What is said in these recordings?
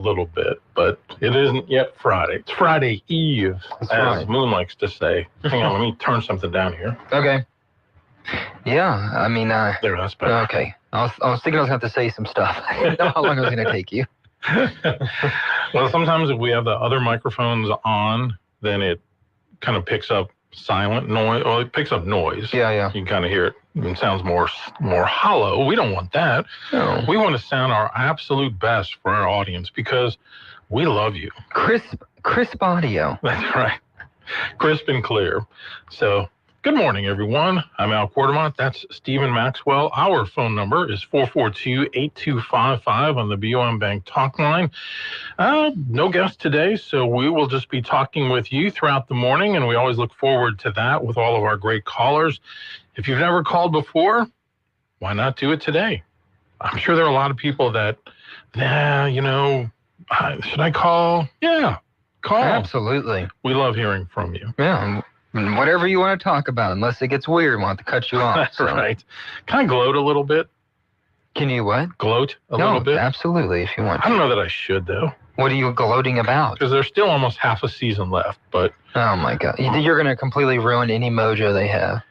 a little bit, but it isn't yet Friday. It's Friday Eve, That's as right. Moon likes to say. Hang on, let me turn something down here. Okay. Yeah, I mean, There, that's better. okay. I was thinking I was going to have to say some stuff. I didn't know how long it was going to take you. Well, sometimes if we have the other microphones on, then it kind of picks up silent noise. Well, it picks up noise. Yeah. You can kind of hear it. It sounds more hollow. We don't want that. No. We want to sound our absolute best for our audience because we love you. Crisp audio. That's right. Crisp and clear. So, good morning, everyone. I'm Al Quartermont. That's Stephen Maxwell. Our phone number is 442-8255 on the BOM Bank talk line. No guest today, so we will just be talking with you throughout the morning, and we always look forward to that with all of our great callers. If you've never called before, why not do it today? I'm sure there are a lot of people that, should I call? Yeah, call. Absolutely. We love hearing from you. Yeah. Whatever you want to talk about, unless it gets weird, we want to cut you off. That's right. Can I gloat a little bit? Can you what? Gloat a little bit? Absolutely, if you want to. I don't know that I should, though. What are you gloating about? Because there's still almost half a season left, but... Oh, my God. You're going to completely ruin any mojo they have.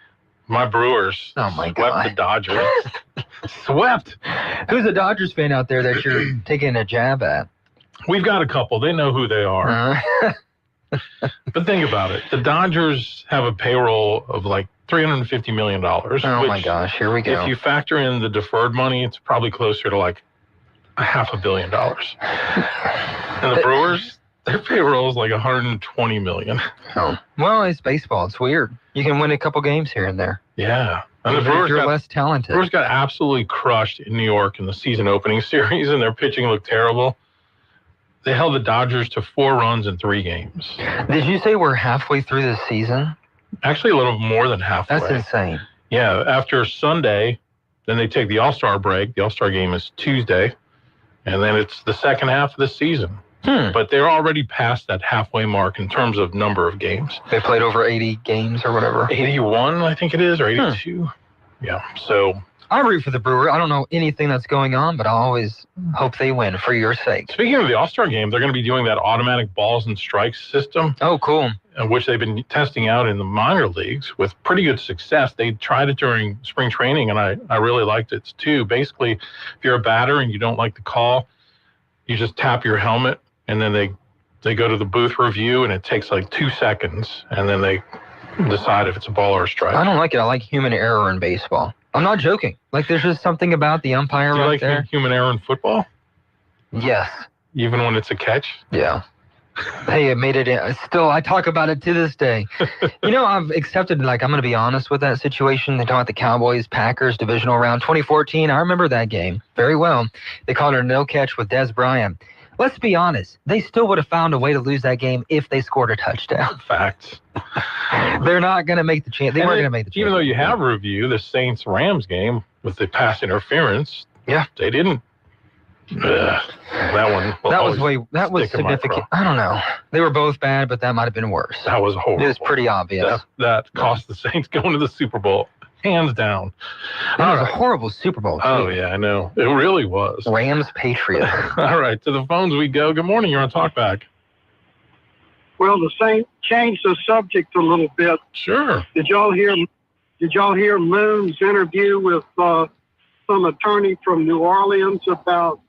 My Brewers swept the Dodgers. Swept! Who's a Dodgers fan out there that you're taking a jab at? We've got a couple. They know who they are. But think about it. The Dodgers have a payroll of like $350 million. Oh, my gosh. Here we go. If you factor in the deferred money, it's probably closer to like $500 million. And the Brewers, their payroll is like $120 million. Oh. Well, it's baseball. It's weird. You can win a couple games here and there. Yeah. And the Brewers are less talented. Brewers got absolutely crushed in New York in the season opening series, and their pitching looked terrible. They held the Dodgers to 4 runs in 3 games. Did you say we're halfway through the season? Actually, a little more than halfway. That's insane. Yeah, after Sunday, then they take the All-Star break. The All-Star game is Tuesday, and then it's the second half of the season. But they're already past that halfway mark in terms of number of games. They played over 80 games or whatever. 81, I think it is, or 82. Yeah, so... I root for the Brewers. I don't know anything that's going on, but I always hope they win for your sake. Speaking of the All-Star game, they're going to be doing that automatic balls and strikes system. Oh, cool. Which they've been testing out in the minor leagues with pretty good success. They tried it during spring training, and I really liked it too. Basically, if you're a batter and you don't like the call, you just tap your helmet, and then they go to the booth review, and it takes like 2 seconds, and then they decide if it's a ball or a strike. I don't like it. I like human error in baseball. I'm not joking. Like, there's just something about the umpire right there. Do you like human error in football? Yes. Even when it's a catch? Yeah. Hey, it made it in. Still, I talk about it to this day. I've accepted, like, I'm going to be honest with that situation. They talk about the Cowboys, Packers, divisional round 2014. I remember that game very well. They called it a no catch with Dez Bryant. Let's be honest. They still would have found a way to lose that game if they scored a touchdown. Facts. They're not going to make the chance. They weren't going to make the chance. Even though you have review, the Saints-Rams game with the pass interference, they didn't. That was significant. I don't know. They were both bad, but that might have been worse. That was horrible. It was pretty obvious. That cost the Saints going to the Super Bowl. Hands down. That was a horrible Super Bowl, too. Oh, yeah, I know. It really was. Rams-Patriots. All right, to the phones we go. Good morning. You're on Talkback. Well, the Saints changed the subject a little bit. Sure. Did y'all hear Moon's interview with some attorney from New Orleans about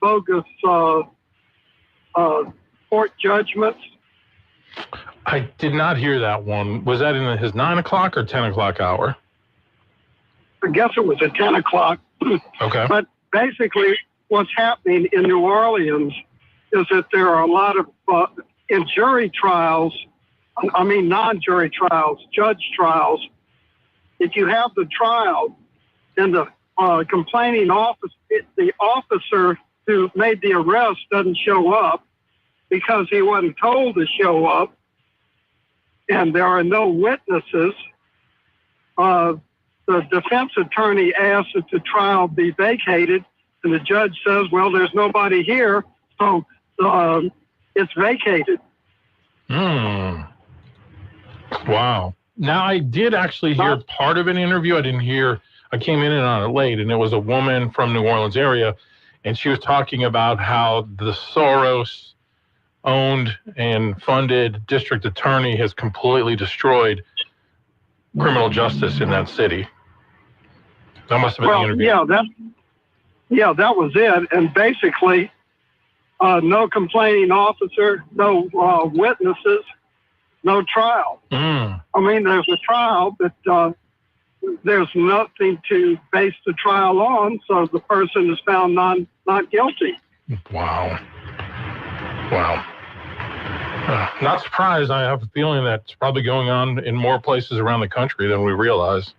bogus court judgments? I did not hear that one. Was that in his 9 o'clock or 10 o'clock hour? I guess it was at 10 o'clock. Okay. But basically, what's happening in New Orleans is that there are a lot of, in jury trials, non-jury trials, judge trials, if you have the trial, then the complaining the officer who made the arrest doesn't show up because he wasn't told to show up, and there are no witnesses. The defense attorney asks that the trial be vacated, and the judge says, well, there's nobody here, so it's vacated. Wow. Now, I did actually hear part of an interview. I came in and on it late, and it was a woman from New Orleans area and she was talking about how the Soros owned and funded district attorney has completely destroyed criminal justice in that city. That must have been the interview. That was it. And basically, no complaining officer, no witnesses, no trial. I mean, there's a trial, but there's nothing to base the trial on, so the person is found not guilty. Wow. Not surprised. I have a feeling that's probably going on in more places around the country than we realize.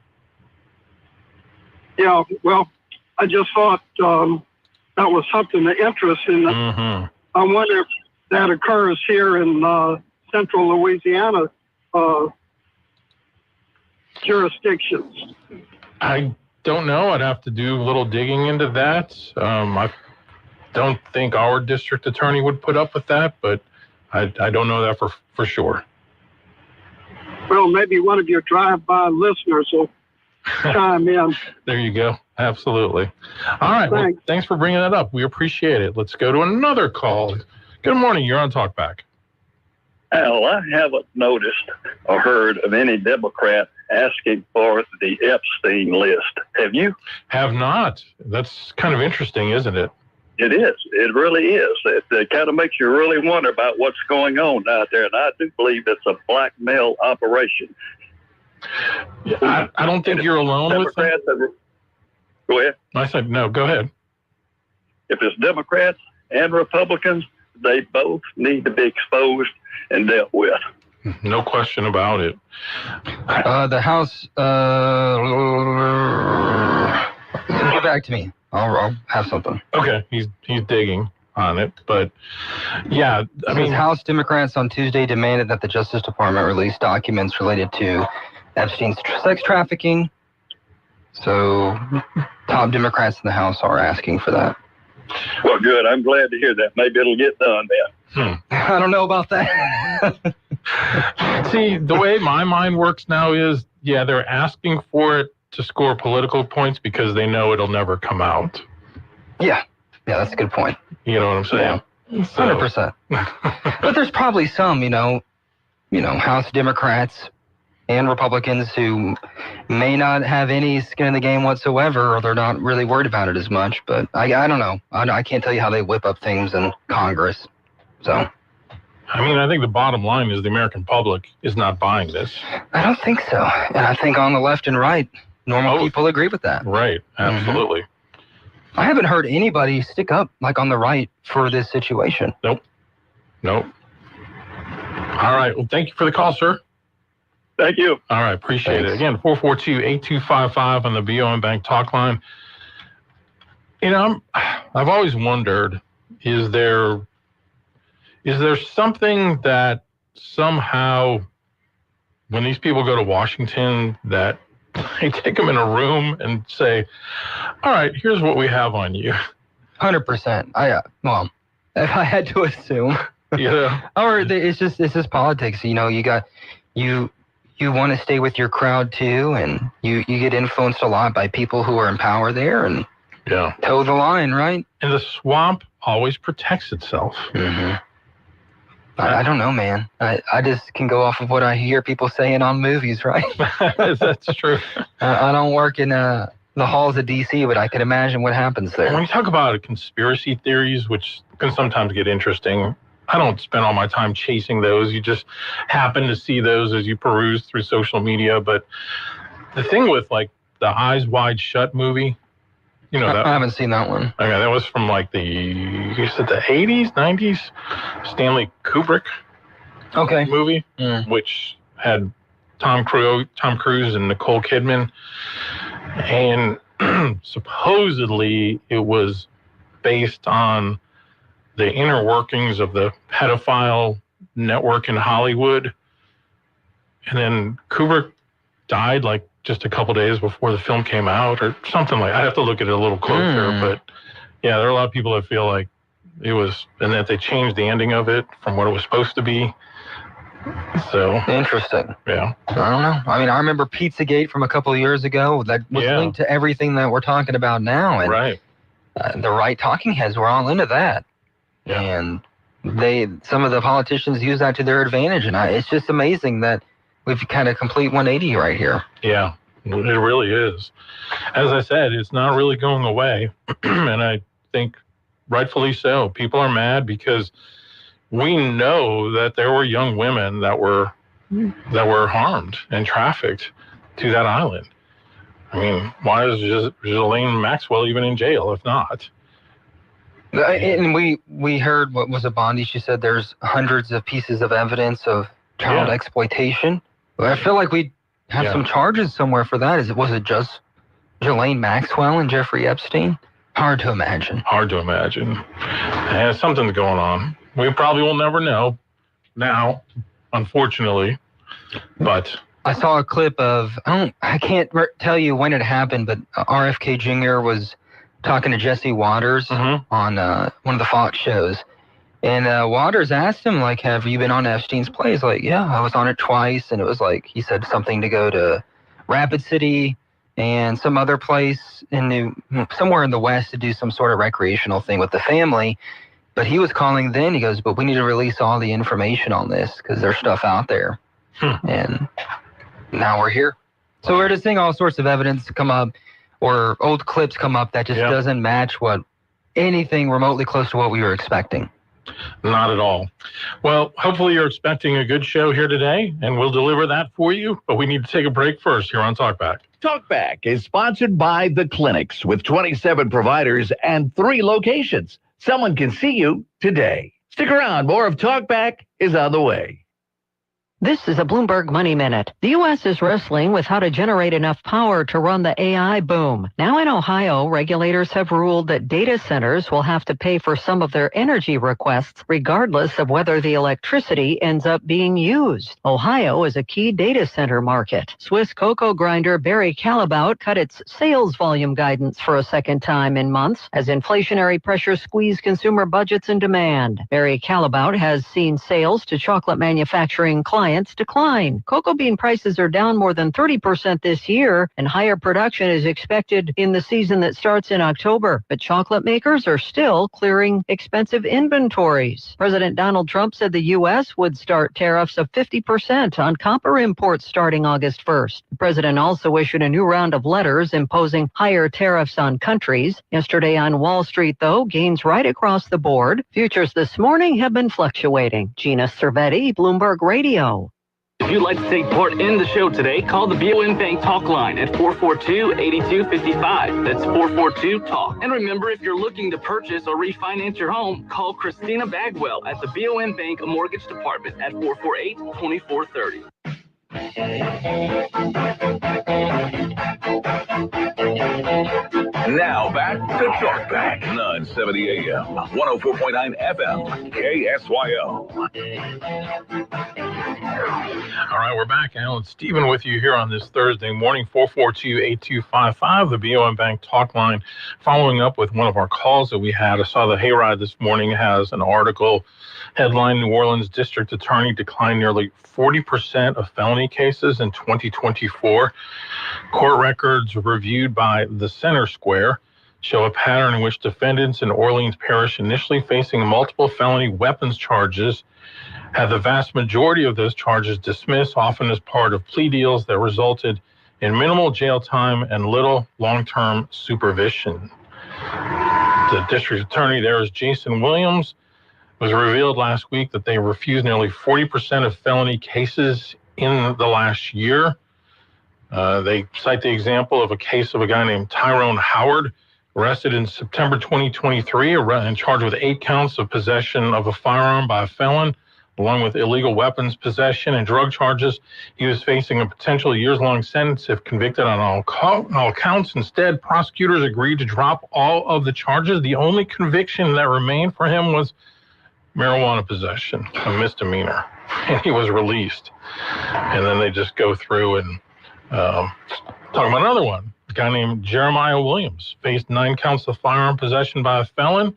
Yeah, well, I just thought that was something to interest in. I wonder if that occurs here in central Louisiana jurisdictions. I don't know. I'd have to do a little digging into that. I don't think our district attorney would put up with that, but I don't know that for sure. Well, maybe one of your drive-by listeners will chime in. There you go. Absolutely. All right. Well, thanks for bringing that up. We appreciate it. Let's go to another call. Good morning. You're on Talkback. Al, I haven't noticed or heard of any Democrat asking for the Epstein list. Have you? Have not. That's kind of interesting, isn't it? It is. It really is. It kind of makes you really wonder about what's going on out there. And I do believe it's a blackmail operation. Yeah, I don't think you're alone with that. Go ahead. I said, no, go ahead. If it's Democrats and Republicans, they both need to be exposed and dealt with. No question about it. The House, get back to me. I'll have something. Okay, he's digging on it, but yeah, I mean, House Democrats on Tuesday demanded that the Justice Department release documents related to Epstein's sex trafficking. So, top Democrats in the House are asking for that. Well, good. I'm glad to hear that. Maybe it'll get done then. I don't know about that. See, the way my mind works now is, yeah, they're asking for it to score political points because they know it'll never come out. Yeah, that's a good point. You know what I'm saying? Yeah. 100%. But there's probably some, House Democrats and Republicans who may not have any skin in the game whatsoever, or they're not really worried about it as much. But I don't know. I can't tell you how they whip up things in Congress. So, I mean, I think the bottom line is the American public is not buying this. I don't think so. And I think on the left and right, normal people agree with that. Right. Absolutely. I haven't heard anybody stick up like on the right for this situation. Nope. All right. Well, thank you for the call, sir. Thank you. All right. Appreciate it. Again, 442-8255 on the BOM Bank talk line. I've always wondered, is there something that somehow when these people go to Washington that they take them in a room and say, all right, here's what we have on you? 100%. Well, if I had to assume. Yeah. Or it's just politics. You want to stay with your crowd too, and you get influenced a lot by people who are in power there and toe the line, right? And the swamp always protects itself. I don't know, man. I just can go off of what I hear people saying on movies, right? That's true. I don't work in the halls of D.C., but I can imagine what happens there. When you talk about conspiracy theories, which can sometimes get interesting, I don't spend all my time chasing those. You just happen to see those as you peruse through social media. But the thing with like the Eyes Wide Shut movie, I haven't seen that one. Okay, that was from like the 80s, 90s, Stanley Kubrick movie, which had Tom Cruise and Nicole Kidman. And supposedly it was based on the inner workings of the pedophile network in Hollywood. And then Kubrick died like just a couple days before the film came out or something like that. I'd have to look at it a little closer, but yeah, there are a lot of people that feel like it was, and that they changed the ending of it from what it was supposed to be. So interesting. Yeah. I don't know. I mean, I remember Pizzagate from a couple of years ago that was linked to everything that we're talking about now. And right. the right talking heads were all into that. Yeah. And some of the politicians use that to their advantage. And it's just amazing that we've kind of complete 180 right here. Yeah, it really is. As I said, it's not really going away. And I think rightfully so. People are mad because we know that there were young women that were harmed and trafficked to that island. I mean, why is Ghislaine Maxwell even in jail if not? And we heard, what was it, Bondi? She said there's hundreds of pieces of evidence of child exploitation. I feel like we have some charges somewhere for that. Was it just Ghislaine Maxwell and Jeffrey Epstein? Hard to imagine. Hard to imagine. And something's going on. We probably will never know now, unfortunately. But I saw a clip of, I can't tell you when it happened, but RFK Jr. was talking to Jesse Waters on one of the Fox shows. And Waters asked him, like, have you been on Epstein's play? He's like, yeah, I was on it twice. And it was like, he said something to go to Rapid City and some other place somewhere in the West to do some sort of recreational thing with the family. But he was calling then, he goes, but we need to release all the information on this because there's stuff out there. And now we're here. So we're just seeing all sorts of evidence come up or old clips come up that just doesn't match anything remotely close to what we were expecting. Not at all. Well, hopefully you're expecting a good show here today, and we'll deliver that for you. But we need to take a break first here on Talkback. Talkback is sponsored by The Clinics with 27 providers and 3 locations. Someone can see you today. Stick around. More of Talkback is on the way. This is a Bloomberg Money Minute. The U.S. is wrestling with how to generate enough power to run the AI boom. Now in Ohio, regulators have ruled that data centers will have to pay for some of their energy requests, regardless of whether the electricity ends up being used. Ohio is a key data center market. Swiss cocoa grinder Barry Callebaut cut its sales volume guidance for a second time in months as inflationary pressure squeezed consumer budgets and demand. Barry Callebaut has seen sales to chocolate manufacturing clients decline. Cocoa bean prices are down more than 30% this year, and higher production is expected in the season that starts in October. But chocolate makers are still clearing expensive inventories. President Donald Trump said the U.S. would start tariffs of 50% on copper imports starting August 1st. The president also issued a new round of letters imposing higher tariffs on countries. Yesterday on Wall Street, though, gains right across the board. Futures this morning have been fluctuating. Gina Cervetti, Bloomberg Radio. If you'd like to take part in the show today, call the BOM Bank Talk line at 442-8255. That's 442-TALK. And remember, if you're looking to purchase or refinance your home, call Christina Bagwell at the BOM Bank Mortgage Department at 448-2430. Now back to Talkback, 970 AM, 104.9 FM, KSYO. All right, we're back. Alan Stephen with you here on this Thursday morning, 442-8255, the BOM Bank Talk line. Following up with one of our calls that we had, I saw the Hayride this morning has an article, headline, New Orleans District Attorney declined nearly 40% of felony cases in 2024. Court records reviewed by the Center Square show a pattern in which defendants in Orleans Parish initially facing multiple felony weapons charges had the vast majority of those charges dismissed, often as part of plea deals that resulted in minimal jail time and little long-term supervision. The district attorney there is Jason Williams. It was revealed last week that they refused nearly 40% of felony cases in the last year. They cite the example of a case of a guy named Tyrone Howard, arrested in September 2023 and charged with 8 counts of possession of a firearm by a felon, along with illegal weapons possession and drug charges. He was facing a potential years-long sentence if convicted on all counts. Instead, prosecutors agreed to drop all of the charges. The only conviction that remained for him was marijuana possession, a misdemeanor, and he was released. And then they just go through and talk about another one. A guy named Jeremiah Williams faced 9 counts of firearm possession by a felon,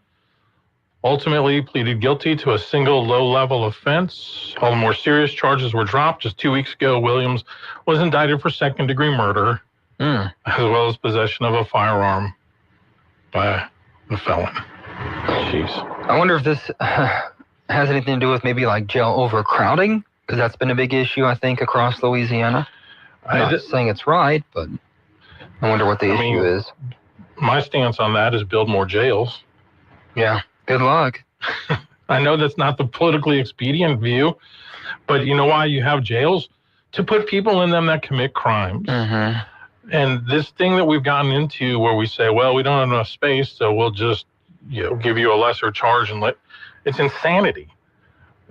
ultimately pleaded guilty to a single low-level offense. All the more serious charges were dropped. Just 2 weeks ago, Williams was indicted for second-degree murder, as well as possession of a firearm by a felon. Jeez. I wonder if this has anything to do with maybe like jail overcrowding, because that's been a big issue, I think, across Louisiana. I'm not saying it's right, but I wonder what the issue is. My stance on that is build more jails. Yeah, good luck. I know that's not the politically expedient view, but you know why you have jails? To put people in them that commit crimes. Mm-hmm. And this thing that we've gotten into where we say, well, we don't have enough space, so we'll just give you a lesser charge and it's insanity,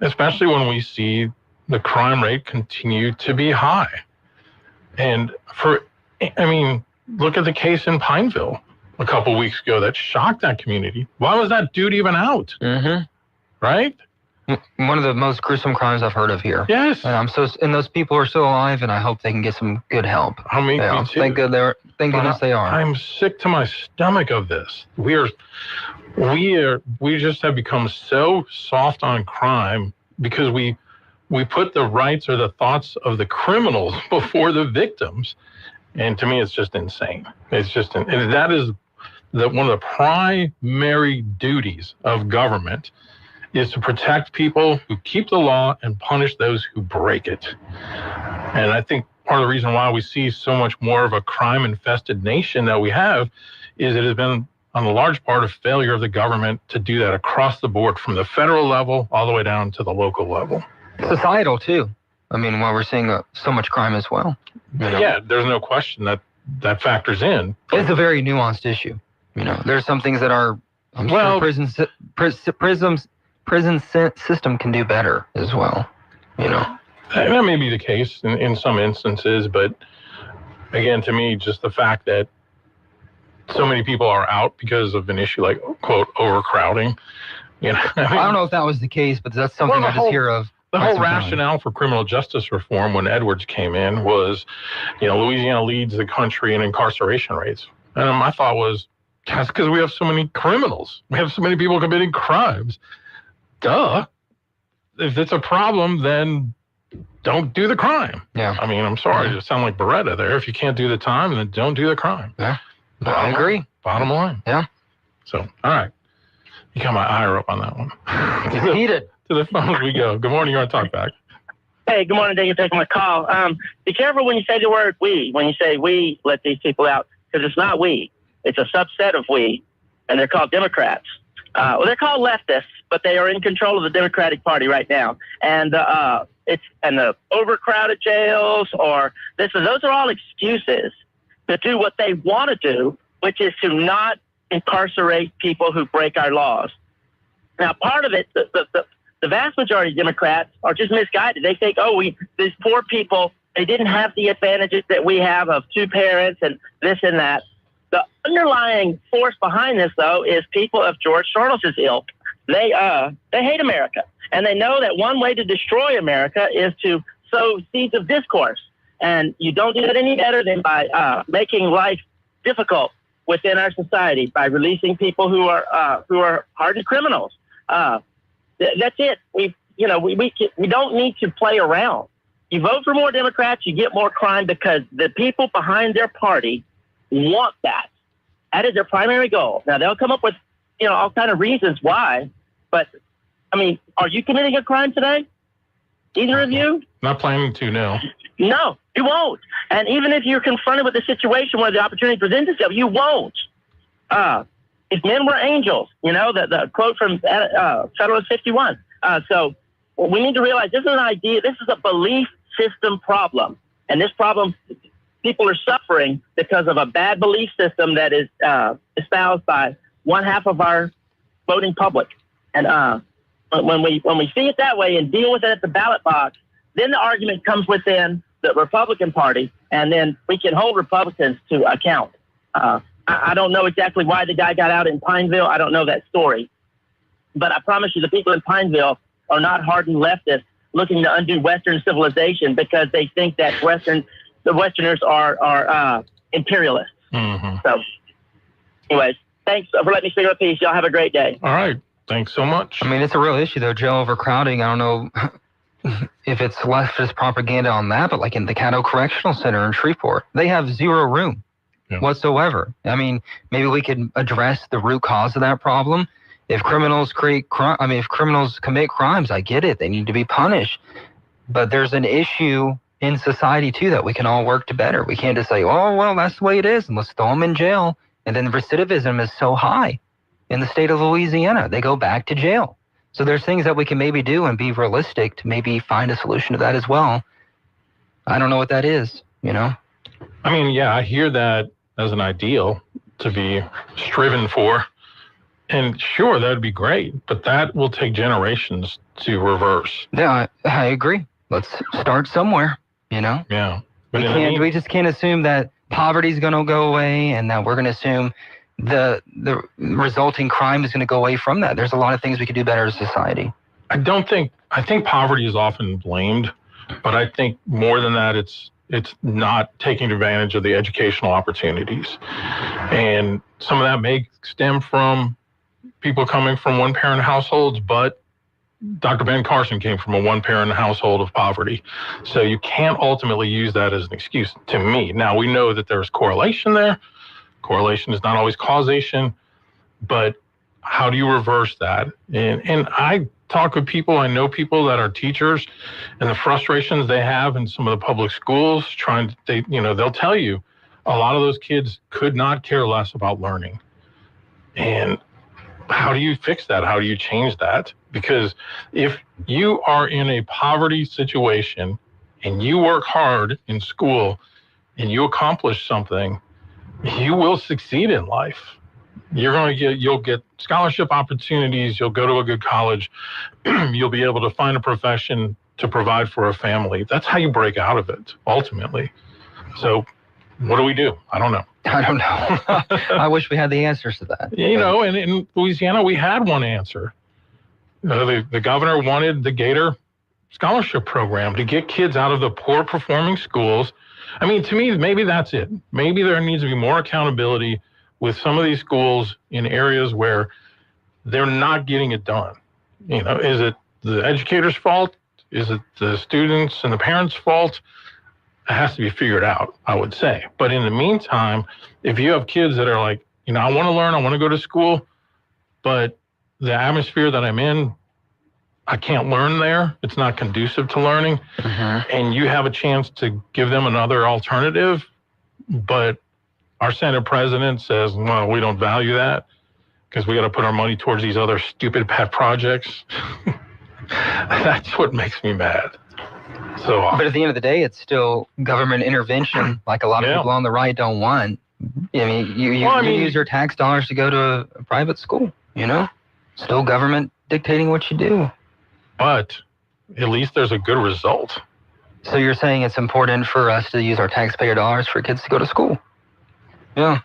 especially when we see the crime rate continue to be high. And look at the case in Pineville a couple weeks ago that shocked that community. Why was that dude even out? Mm-hmm. Right? One of the most gruesome crimes I've heard of here. Yes. And those people are still alive, and I hope they can get some good help. I mean, me too. Thank goodness they are. I'm sick to my stomach of this. We just have become so soft on crime because we put the rights or the thoughts of the criminals before the victims. And to me, it's just insane. It's just, and that is one of the primary duties of government is to protect people who keep the law and punish those who break it. And I think part of the reason why we see so much more of a crime-infested nation that we have is it has been on a large part of failure of the government to do that across the board, from the federal level all the way down to the local level. Societal, too. I mean, while we're seeing so much crime as well. Yeah, there's no question that factors in. It's a very nuanced issue. There's some things that are, I'm sure prison system can do better as well. That may be the case in some instances, but again, to me, just the fact that so many people are out because of an issue like, quote, overcrowding. I don't know if that was the case, but that's something I just hear of. The whole rationale for criminal justice reform when Edwards came in was, Louisiana leads the country in incarceration rates. And my thought was, that's because we have so many criminals. We have so many people committing crimes. Duh. If it's a problem, then don't do the crime. Yeah. I mean, I'm sorry to sound like Beretta there. If you can't do the time, then don't do the crime. Yeah. I agree. Bottom line. Yeah. So, all right. You got my ire up on that one. Heated. To the phones we go. Good morning. You're on Talk Back. Hey, good morning. Thank you for taking my call. Be careful when you say the word we. When you say we let these people out, because it's not we. It's a subset of we, and they're called Democrats. They're called leftists, but they are in control of the Democratic Party right now. And the overcrowded jails those are all excuses to do what they want to do, which is to not incarcerate people who break our laws. Now, part of it, the vast majority of Democrats are just misguided. They think, these poor people, they didn't have the advantages that we have of two parents and this and that. The underlying force behind this, though, is people of George Soros's ilk. They hate America, and they know that one way to destroy America is to sow seeds of discourse. And you don't do that any better than by making life difficult within our society, by releasing people who are hardened criminals. That's it. We don't need to play around. You vote for more Democrats, you get more crime because the people behind their party want that. That is their primary goal. Now they'll come up with, all kind of reasons why, but I mean, are you committing a crime today? Either of you? Not planning to, no. No, you won't. And even if you're confronted with a situation where the opportunity presents itself, you won't. If men were angels, the quote from Federalist 51. So we need to realize this is an idea. This is a belief system problem. And this problem, people are suffering because of a bad belief system that is espoused by one half of our voting public. And when we see it that way and deal with it at the ballot box, then the argument comes within the Republican Party, and then we can hold Republicans to account. I don't know exactly why the guy got out in Pineville. I don't know that story. But I promise you the people in Pineville are not hardened leftists looking to undo Western civilization because they think that the Westerners are imperialists. Mm-hmm. So, anyways, thanks for letting me speak a piece. Y'all have a great day. All right. Thanks so much. I mean, it's a real issue, though. Jail overcrowding. I don't know if it's leftist propaganda on that, but like in the Caddo Correctional Center in Shreveport, they have zero room. whatsoever. I mean, maybe we could address the root cause of that problem. If criminals if criminals commit crimes, I get it. They need to be punished. But there's an issue in society too that we can all work to better. We can't just say, oh, well, that's the way it is, and let's throw them in jail. And then recidivism is so high in the state of Louisiana. They go back to jail. So there's things that we can maybe do and be realistic to maybe find a solution to that as well. I don't know what that is, I mean, yeah, I hear that as an ideal to be striven for. And sure, that'd be great, but that will take generations to reverse. Yeah, I agree. Let's start somewhere, Yeah. But we just can't assume that poverty's going to go away and that we're going to assume the resulting crime is going to go away from that. There's a lot of things we could do better as a society. I think poverty is often blamed, but I think more than that, it's not taking advantage of the educational opportunities. And some of that may stem from people coming from one-parent households, but Dr. Ben Carson came from a one-parent household of poverty. So you can't ultimately use that as an excuse to me. Now, we know that there's correlation there. Correlation is not always causation, but how do you reverse that? And I talk with people, I know people that are teachers, and the frustrations they have in some of the public schools they'll tell you a lot of those kids could not care less about learning. And how do you fix that? How do you change that? Because if you are in a poverty situation and you work hard in school and you accomplish something, you will succeed in life. You'll get scholarship opportunities. You'll go to a good college. You'll be able to find a profession to provide for a family. That's how you break out of it, ultimately. So what do? I don't know. I don't know. I wish we had the answers to that. And in Louisiana, we had one answer. The governor wanted the Gator Scholarship Program to get kids out of the poor performing schools. I mean, to me, maybe that's it. Maybe there needs to be more accountability with some of these schools in areas where they're not getting it done. Is it the educator's fault? Is it the students and the parents' fault? It has to be figured out, I would say. But in the meantime, if you have kids that are like, I want to learn, I want to go to school, but the atmosphere that I'm in, I can't learn there. It's not conducive to learning. Mm-hmm. And you have a chance to give them another alternative, but our Senate president says, well, we don't value that because we got to put our money towards these other stupid pet projects. That's what makes me mad. But at the end of the day, it's still government intervention, like a lot of people on the right don't want. I mean, you use your tax dollars to go to a private school, Still government dictating what you do. But at least there's a good result. So you're saying it's important for us to use our taxpayer dollars for kids to go to school? Yeah.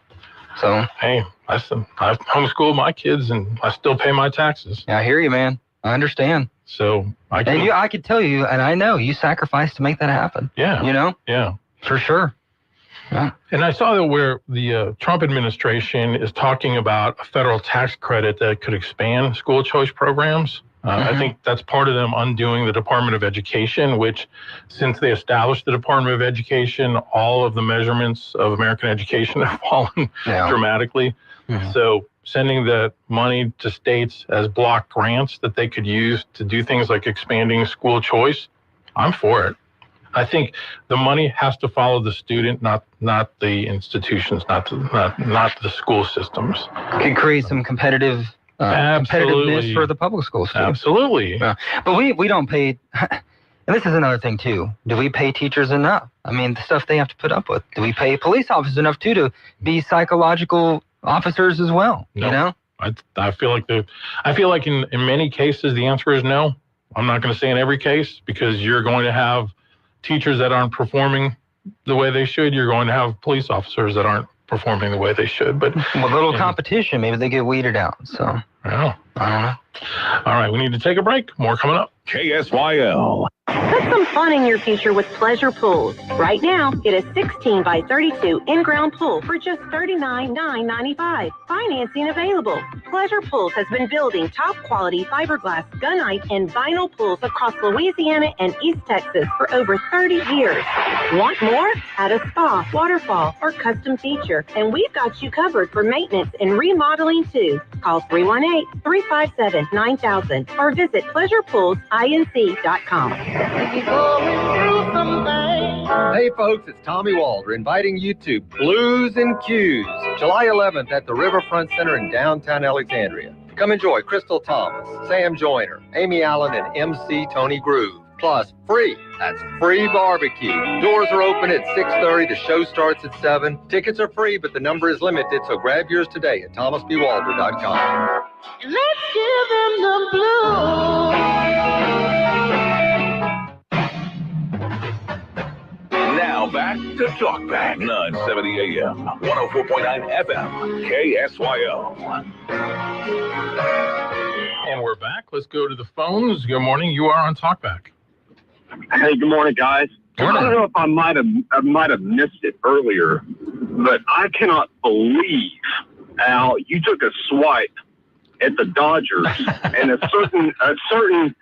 So. Hey, I've homeschooled my kids and I still pay my taxes. Yeah, I hear you, man. I understand. So I could tell you, and I know you sacrificed to make that happen. Yeah. Yeah. For sure. Yeah. And I saw that where the Trump administration is talking about a federal tax credit that could expand school choice programs. I think that's part of them undoing the Department of Education, which since they established the Department of Education, all of the measurements of American education have fallen dramatically. Mm-hmm. So sending the money to states as block grants that they could use to do things like expanding school choice, I'm for it. I think the money has to follow the student, not the institutions, not the school systems. Could create some competitiveness for the public schools too. Absolutely. Yeah. But we don't pay, and this is another thing too. Do we pay teachers enough? I mean, the stuff they have to put up with. Do we pay police officers enough too to be psychological officers as well? No. I feel like in many cases the answer is no. I'm not going to say in every case, because you're going to have teachers that aren't performing the way they should. You're going to have police officers that aren't performing the way they should. But with a little competition, maybe they get weeded out. So I don't know. All right, we need to take a break. More coming up. KSYL. Put some fun in your future with Pleasure Pools. Right now, get a 16 by 32 in-ground pool for just $39,995. Financing available. Pleasure Pools has been building top-quality fiberglass, gunite, and vinyl pools across Louisiana and East Texas for over 30 years. Want more? Add a spa, waterfall, or custom feature, and we've got you covered for maintenance and remodeling too. Call 318-357-9000 or visit pleasurepoolsinc.com. Hey folks, it's Tommy Walter inviting you to Blues and Cues, July 11th at the Riverfront Center in downtown Alexandria. Come enjoy Crystal Thomas, Sam Joyner, Amy Allen, and MC Tony Groove. Plus, free. That's free barbecue. Doors are open at 6:30. The show starts at 7. Tickets are free, but the number is limited, so grab yours today at thomasbwalter.com. Let's give them the blues. Now back to Talkback 970 AM, 104.9 FM, KSYO. And we're back. Let's go to the phones. Good morning. You are on Talkback. Hey, good morning, guys. Morning. I don't know if I might have missed it earlier, but I cannot believe, Al, you took a swipe at the Dodgers and a certain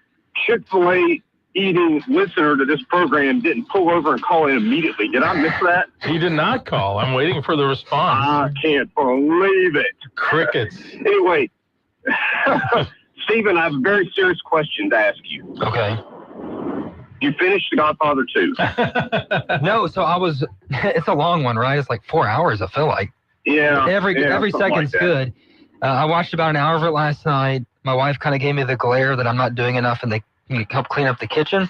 Chick-fil-A eating listener to this program didn't pull over and call in immediately. Did I miss that? He did not call. I'm waiting for the response. I can't believe it. Crickets. Anyway, Stephen, I have a very serious question to ask you. Okay. You finished The Godfather 2? No, so it's a long one, right? It's like 4 hours, I feel like. Yeah. Every something second's like that. good. I watched about an hour of it last night. My wife kind of gave me the glare that I'm not doing enough and they help clean up the kitchen.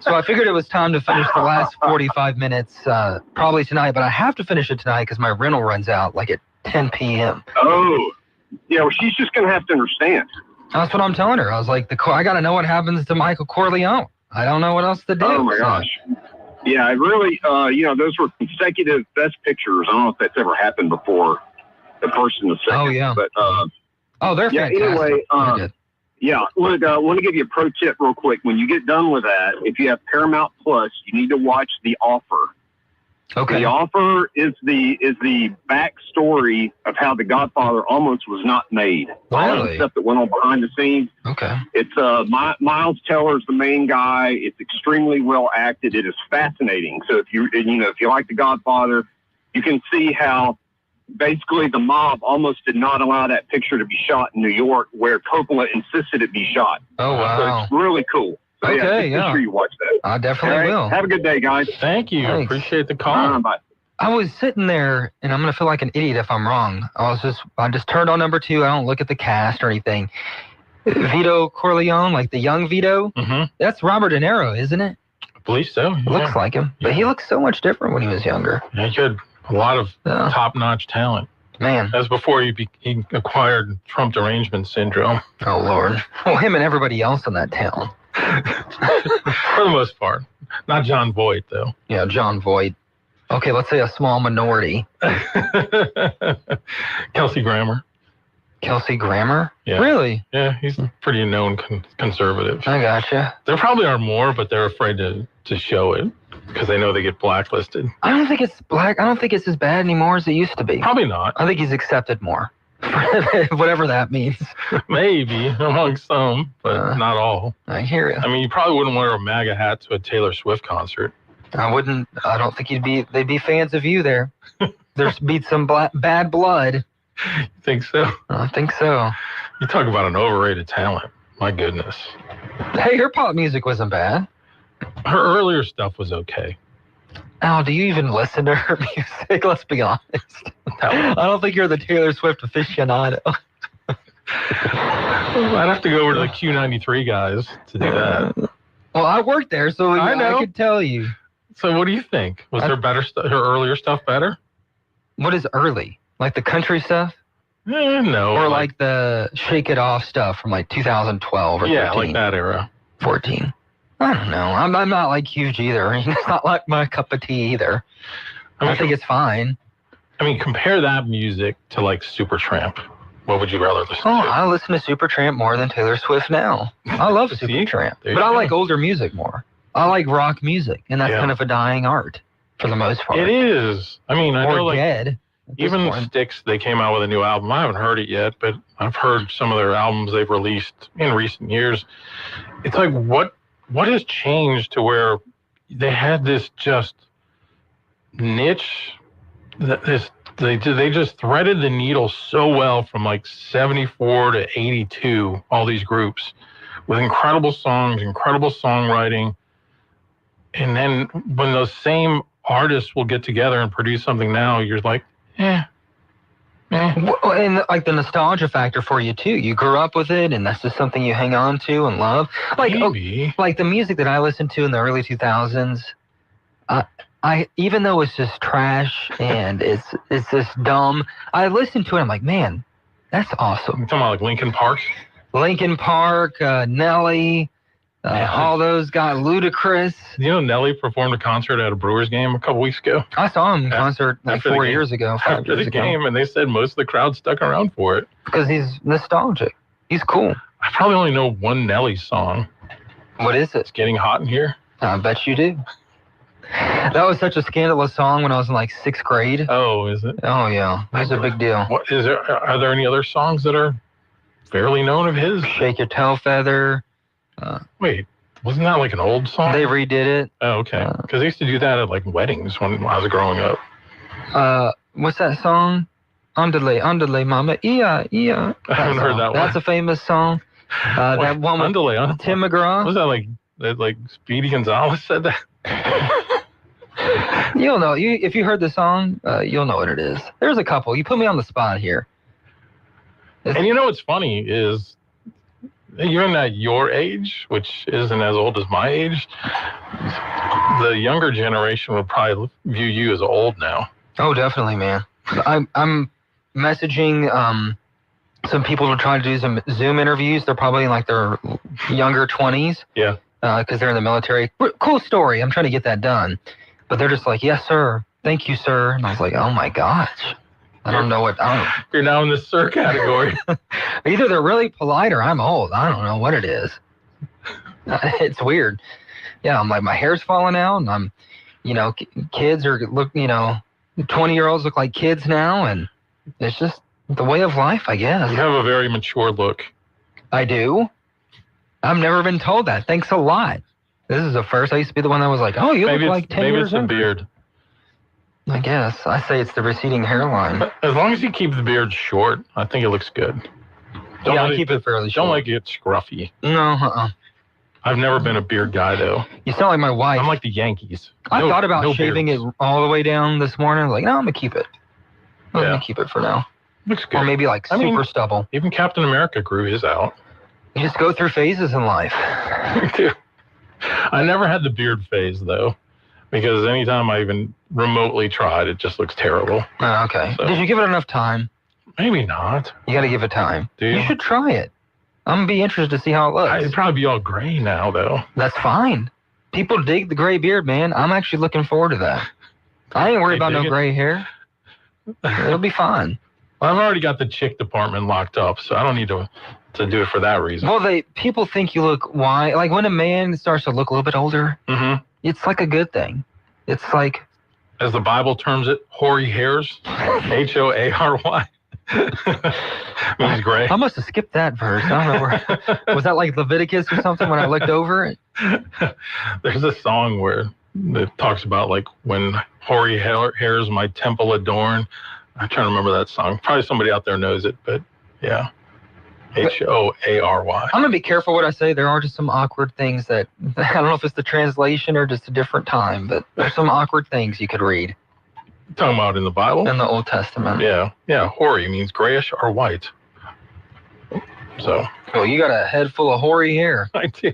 So I figured it was time to finish the last 45 minutes, probably tonight. But I have to finish it tonight because my rental runs out like at 10 p.m. Oh. Yeah, well, she's just going to have to understand. That's what I'm telling her. I was like, I got to know what happens to Michael Corleone. I don't know what else to do. Oh, my gosh. Yeah, it really, those were consecutive best pictures. I don't know if that's ever happened before. The first and the second. Oh, yeah. But, they're fantastic. Anyway, want to give you a pro tip real quick. When you get done with that, if you have Paramount Plus, you need to watch The Offer. Okay. The Offer is the backstory of how The Godfather almost was not made. All the stuff that went on behind the scenes. Okay. It's Miles Teller's the main guy. It's extremely well acted. It is fascinating. So if you like The Godfather, you can see how basically the mob almost did not allow that picture to be shot in New York, where Coppola insisted it be shot. Oh wow. So it's really cool. So, Okay, make sure you watch that. I definitely All right, will. Have a good day, guys. Thank you. Thanks. Appreciate the call. Bye. I was sitting there, and I'm going to feel like an idiot if I'm wrong. I just turned on number 2. I don't look at the cast or anything. Vito Corleone, like the young Vito, that's Robert De Niro, isn't it? I believe so. Yeah. Looks like him. But he looks so much different when he was younger. Yeah, he had a lot of top-notch talent. Man. That's before he acquired Trump derangement syndrome. Oh, Lord. Well, him and everybody else in that town. For the most part. Not John Voight, though. Yeah, John Voight. Okay, let's say a small minority. Kelsey Grammer. Kelsey Grammer? Yeah. Really? Yeah, he's pretty known conservative. I gotcha. There probably are more, but they're afraid to show it because they know they get blacklisted. I don't think it's as bad anymore as it used to be. Probably not. I think he's accepted more. Whatever that means. Maybe among some, but not all. I hear you. I mean, you probably wouldn't wear a MAGA hat to a Taylor Swift concert. I wouldn't. I don't think they'd be fans of you there. There's be some bad blood. You think so? I think so. You talk about an overrated talent. My goodness. Hey, her pop music wasn't bad. Her earlier stuff was okay. Al, do you even listen to her music? Let's be honest. I don't think you're the Taylor Swift aficionado. I'd have to go over to the Q93 guys to do that. Well, I worked there, so I could tell you. So what do you think? Was her earlier stuff better? What is early? Like the country stuff? No. Or like the Shake It Off stuff from like 2012 or 13? Yeah, like that era. 14. I don't know. I'm not like huge either. It's not like my cup of tea either. I think it's fine. I mean, compare that music to like Supertramp. What would you rather listen to? I listen to Supertramp more than Taylor Swift now. I love Supertramp, but I like older music more. I like rock music, and that's Yeah. kind of a dying art for the most part. It is. I mean, I Or know, like, dead. at this even point. Styx, they came out with a new album. I haven't heard it yet, but I've heard some of their albums they've released in recent years. It's like, what has changed to where they had this just niche, they just threaded the needle so well from like 74 to 82, all these groups with incredible songs, incredible songwriting. And then when those same artists will get together and produce something now, you're like, Well, and like the nostalgia factor for you too. You grew up with it, and that's just something you hang on to and love. Like, like the music that I listened to in the early 2000s. I even though it's just trash and it's just dumb, I listened to it. I'm like, man, that's awesome. You're talking about like Linkin Park? Linkin Park, Nelly, all those guys, Ludacris. You know, Nelly performed a concert at a Brewers game a couple weeks ago. I saw him in concert like After the 4 game. years ago, 5 After years the ago. game, and they said most of the crowd stuck around for it. Because he's nostalgic. He's cool. I probably only know one Nelly song. What is it? It's Getting Hot in Here. I bet you do. That was such a scandalous song when I was in like 6th grade. Oh, is it? Oh yeah, it was a big deal. What is there? Are there any other songs that are fairly known of his? Shake Your Tail Feather. Wait, wasn't that like an old song? They redid it. Oh, okay. Because they used to do that at like weddings when I was growing up. What's that song? Underlay, underlay, mama, yeah. I haven't heard that one. That's a famous song. That one with Underlay, huh? Tim McGraw. Was that like Speedy Gonzalez said that? You'll know. If you heard the song, you'll know what it is. There's a couple. You put me on the spot here. And you know what's funny is, even at your age, which isn't as old as my age, the younger generation would probably view you as old now. Oh, definitely, man. I'm messaging some people to try to do some Zoom interviews. They're probably in like their younger 20s. Yeah. Because they're in the military. Cool story. I'm trying to get that done. But they're just like, yes, sir. Thank you, sir. And I was like, oh my gosh. I don't know what. You're now in the sir category. Either they're really polite or I'm old. I don't know what it is. It's weird. Yeah, I'm like, my hair's falling out, and I'm, kids are 20-year-olds look like kids now, and it's just the way of life, I guess. You have a very mature look. I do. I've never been told that. Thanks a lot. This is the first. I used to be the one that was like, oh, you look like 10 maybe years it's the younger. beard. I guess. I say it's the receding hairline. As long as you keep the beard short, I think it looks good. Yeah, I keep it fairly short. Don't like it scruffy. No, I've never been a beard guy, though. You sound like my wife. I'm like the Yankees. I No- thought about no shaving beards. it all the way down this morning. I was like, no, I'm going to keep it. I'm going to keep it for now. Looks good. Or maybe like super stubble. Even Captain America grew his out. You just go through phases in life. Me too. I never had the beard phase, though, because anytime I even remotely tried, it just looks terrible. Oh, okay. So- Did you give it enough time? Maybe not. You got to give it time. Do you? You should try it. I'm going to be interested to see how it looks. It'd probably be all gray now, though. That's fine. People dig the gray beard, man. I'm actually looking forward to that. I ain't worried They about no dig it? gray hair. It'll be fine. Well, I've already got the chick department locked up, so I don't need to do it for that reason. Well, people think you look white. Like when a man starts to look a little bit older, it's like a good thing. It's like, as the Bible terms it, hoary hairs. Hoary. Means gray. I must have skipped that verse. I don't know where. Was that like Leviticus or something when I looked over it? There's a song where it talks about like when hoary hairs my temple adorn. I'm trying to remember that song. Probably somebody out there knows it, but yeah. Hoary. I'm gonna be careful what I say. There are just some awkward things that I don't know if it's the translation or just a different time, but there's some awkward things you could read. Talking about in the Bible? In the Old Testament. Yeah. Hoary means grayish or white. So. Well, you got a head full of hoary hair. I do.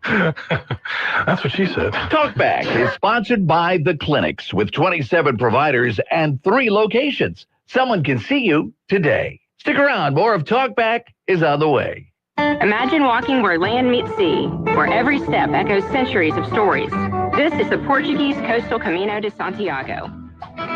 That's what she said. Talkback is sponsored by The Clinics with 27 providers and 3 locations. Someone can see you today. Stick around. More of Talkback is on the way. Imagine walking where land meets sea, where every step echoes centuries of stories. This is the Portuguese coastal Camino de Santiago.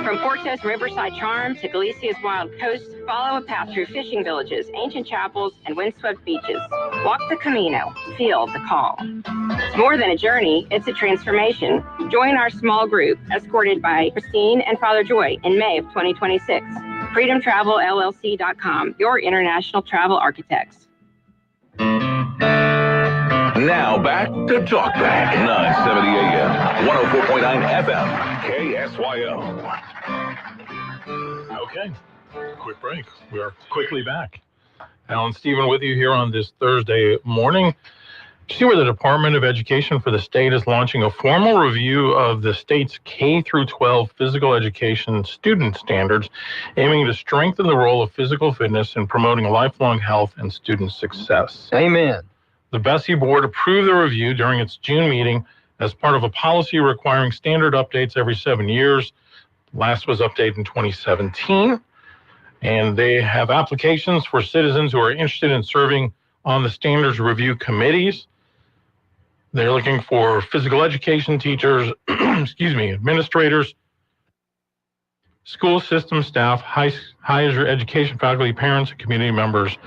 From Fortes Riverside Charm to Galicia's Wild Coast, follow a path through fishing villages, ancient chapels, and windswept beaches. Walk the Camino. Feel the call. It's more than a journey, it's a transformation. Join our small group, escorted by Christine and Father Joy in May of 2026. FreedomTravelLLC.com, your international travel architects. Now back to Talk Back. 970 AM, 104.9 FM, KSYO. Okay, quick break. We are quickly back. Alan Stephen with you here on this Thursday morning. See where the Department of Education for the state is launching a formal review of the state's K-12 physical education student standards, aiming to strengthen the role of physical fitness in promoting lifelong health and student success. Amen. The Bessie Board approved the review during its June meeting as part of a policy requiring standard updates every 7 years. Last was updated in 2017. And they have applications for citizens who are interested in serving on the standards review committees. They're looking for physical education teachers, administrators, school system staff, higher education faculty, parents, and community members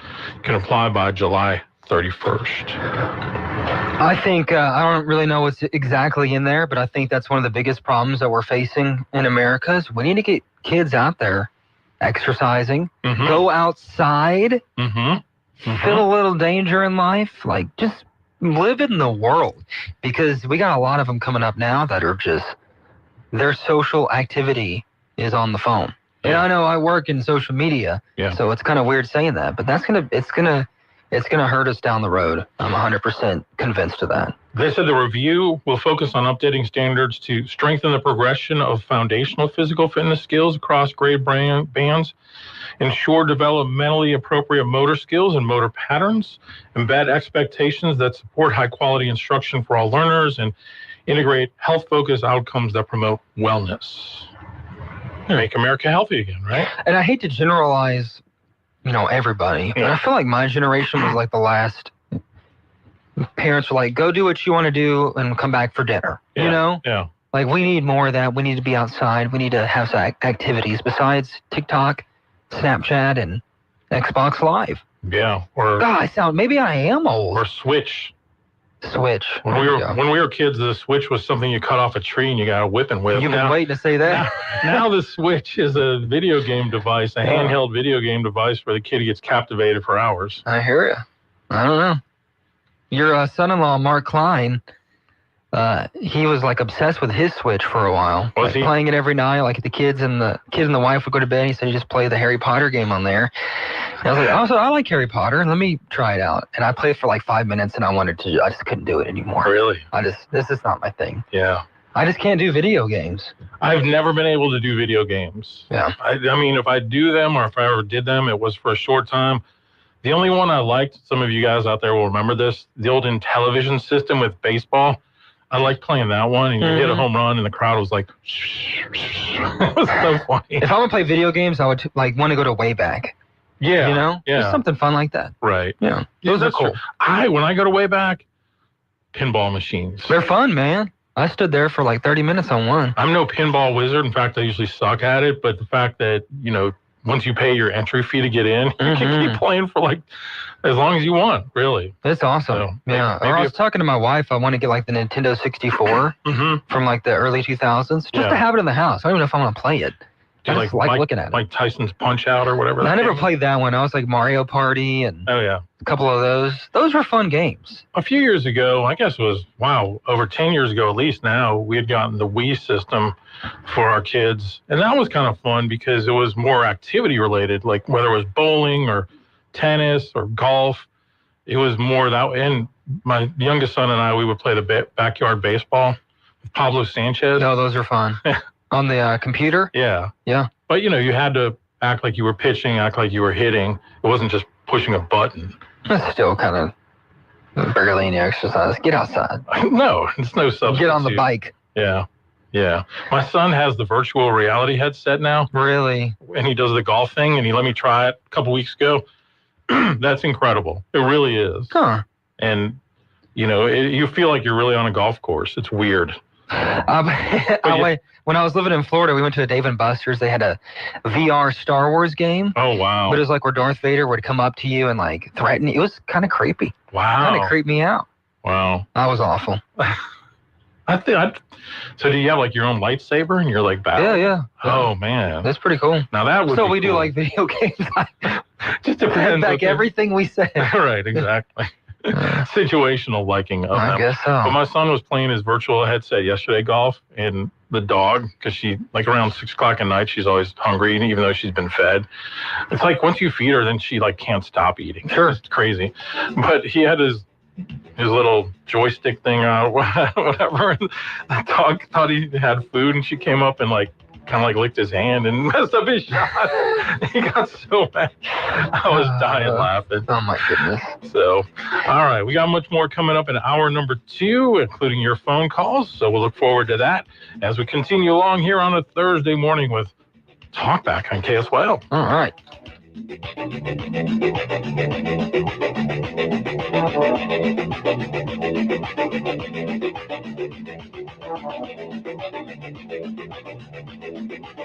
can apply by July 31st. I think, I don't really know what's exactly in there, but I think that's one of the biggest problems that we're facing in America is we need to get kids out there exercising, go outside, feel a little danger in life, like just live in the world, because we got a lot of them coming up now that are just, their social activity is on the phone. And I know I work in social media, so it's kind of weird saying that, but it's gonna hurt us down the road. I'm 100% convinced of that. They said the review will focus on updating standards to strengthen the progression of foundational physical fitness skills across grade bands, ensure developmentally appropriate motor skills and motor patterns, embed expectations that support high-quality instruction for all learners, and integrate health-focused outcomes that promote wellness. Make America healthy again, right? And I hate to generalize, everybody, but I feel like my generation was like the last. Parents were like, go do what you want to do and come back for dinner, Yeah. Like, we need more of that. We need to be outside. We need to have some activities besides TikTok, Snapchat, and Xbox Live. Yeah. Or God, maybe I am old. Or Switch. Switch. When we were kids, the Switch was something you cut off a tree and you got a whipping with. You've been waiting to say that. Now the Switch is a video game device, a handheld video game device where the kid gets captivated for hours. I hear you. I don't know. Your son-in-law, Mark Klein, he was like obsessed with his Switch for a while. Was he? Playing it every night, like the kids and the wife would go to bed. He said he just played the Harry Potter game on there. And I was like, also, I like Harry Potter. Let me try it out. And I played for like 5 minutes, and I just couldn't do it anymore. Really? This is not my thing. Yeah. I just can't do video games. I've never been able to do video games. Yeah. I mean, if I do them or if I ever did them, it was for a short time. The only one I liked, some of you guys out there will remember this, the old Intellivision system with baseball. I liked playing that one, and you hit a home run, and the crowd was like, it was so funny. If I would play video games, I would want to go to Wayback. Yeah. Just something fun like that. Right. Yeah. Those are cool. When I go to Wayback, pinball machines. They're fun, man. I stood there for like 30 minutes on one. I'm no pinball wizard. In fact, I usually suck at it. But the fact that, once you pay your entry fee to get in, you can keep playing for like as long as you want, really. That's awesome. So, yeah. I was talking to my wife. I want to get like the Nintendo 64 from like the early 2000s just to have it in the house. I don't even know if I want to play it. I just like looking at it. Like Tyson's Punch-Out or whatever. I never played that one. I was like Mario Party and a couple of those. Those were fun games. A few years ago, I guess it was, over 10 years ago at least now, we had gotten the Wii system for our kids. And that was kind of fun because it was more activity related, like whether it was bowling or tennis or golf. It was more that. And my youngest son and I, we would play the backyard baseball with Pablo Sanchez. No, those are fun. On the computer? Yeah. Yeah. But, you had to act like you were pitching, act like you were hitting. It wasn't just pushing a button. That's still kind of barely any exercise. Get outside. No, it's no substitute. Get on the bike. Yeah. Yeah. My son has the virtual reality headset now. Really? And he does the golf thing, and he let me try it a couple weeks ago. That's incredible. It really is. Huh. And, you feel like you're really on a golf course. It's weird. When I was living in Florida, we went to a Dave & Buster's. They had a VR Star Wars game. Oh, wow. But it was like where Darth Vader would come up to you and like threaten you. It was kind of creepy. Wow. Kind of creeped me out. Wow. That was awful. So do you have like your own lightsaber and you're like battling? Yeah. Oh, man. That's pretty cool. Now that would So be we do cool. like video games. Just depends. Back everything we said. Right, exactly. Situational liking of them. I guess so. But my son was playing his virtual headset yesterday, golf, and the dog, because she, like around 6 o'clock at night, she's always hungry, even though she's been fed. It's like once you feed her, then she like can't stop eating. Sure. It's crazy. But he had his little joystick thing out, whatever. The dog thought he had food, and she came up and like kind of like licked his hand and messed up his shot. He got so mad. I was dying laughing. Oh my goodness. So, all right, we got much more coming up in hour number 2, including your phone calls. So we'll look forward to that as we continue along here on a Thursday morning with Talkback on KSYL. All right.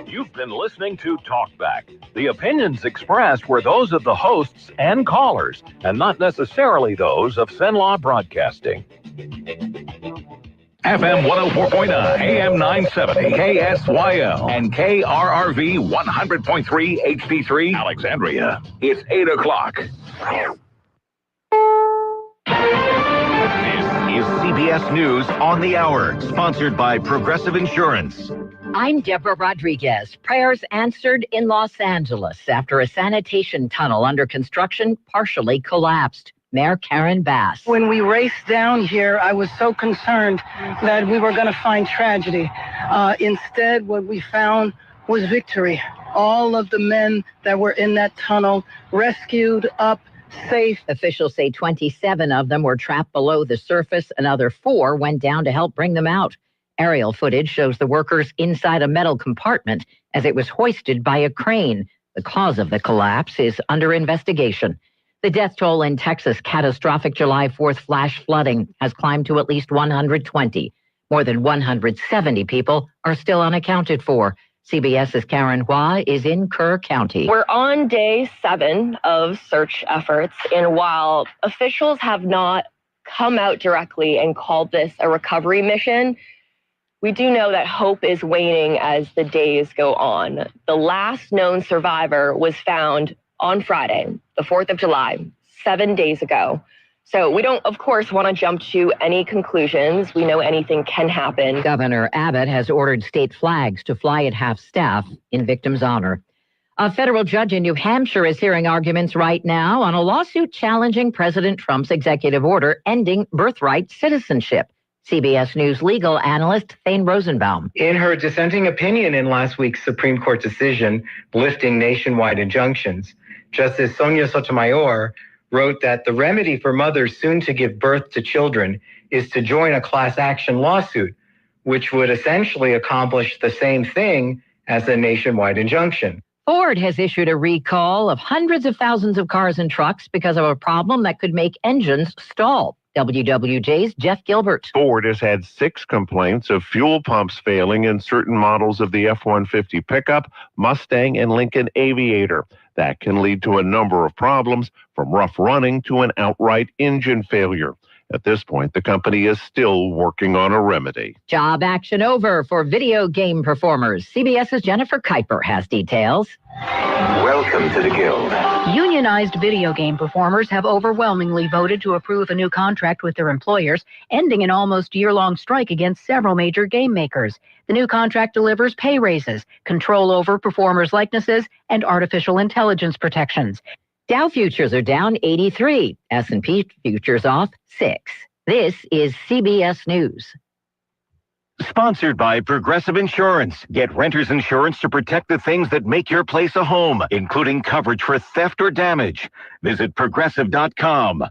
You've been listening to Talkback. The opinions expressed were those of the hosts and callers, and not necessarily those of Cenlaw Broadcasting. FM 104.9, AM 970, KSYL, and KRRV 100.3 HD3, Alexandria. It's 8 o'clock. This is CBS News on the Hour, sponsored by Progressive Insurance. I'm Deborah Rodriguez. Prayers answered in Los Angeles after a sanitation tunnel under construction partially collapsed. Mayor Karen Bass. When we raced down here, I was so concerned that we were going to find tragedy. Instead, what we found was victory. All of the men that were in that tunnel rescued up safe. Officials say 27 of them were trapped below the surface. Another 4 went down to help bring them out. Aerial footage shows the workers inside a metal compartment as it was hoisted by a crane. The cause of the collapse is under investigation. The death toll in Texas' catastrophic July 4th flash flooding has climbed to at least 120. More than 170 people are still unaccounted for. CBS's Karen Hua is in Kerr County. We're on day 7 of search efforts, and while officials have not come out directly and called this a recovery mission, we do know that hope is waning as the days go on. The last known survivor was found on Friday, the 4th of July, 7 days ago. So we don't, of course, want to jump to any conclusions. We know anything can happen. Governor Abbott has ordered state flags to fly at half-staff in victims' honor. A federal judge in New Hampshire is hearing arguments right now on a lawsuit challenging President Trump's executive order ending birthright citizenship. CBS News legal analyst Thane Rosenbaum. In her dissenting opinion in last week's Supreme Court decision lifting nationwide injunctions, Justice Sonia Sotomayor wrote that the remedy for mothers soon to give birth to children is to join a class action lawsuit, which would essentially accomplish the same thing as a nationwide injunction. Ford has issued a recall of hundreds of thousands of cars and trucks because of a problem that could make engines stall. WWJ's Jeff Gilbert. Ford has had 6 complaints of fuel pumps failing in certain models of the F-150 pickup, Mustang, and Lincoln Aviator. That can lead to a number of problems, from rough running to an outright engine failure. At this point, the company is still working on a remedy. Job action over for video game performers. CBS's Jennifer Kuiper has details. Welcome to the Guild. Unionized video game performers have overwhelmingly voted to approve a new contract with their employers, ending an almost year-long strike against several major game makers. The new contract delivers pay raises, control over performers' likenesses, and artificial intelligence protections. Dow futures are down 83. S&P futures off 6. This is CBS News. Sponsored by Progressive Insurance. Get renter's insurance to protect the things that make your place a home, including coverage for theft or damage. Visit Progressive.com.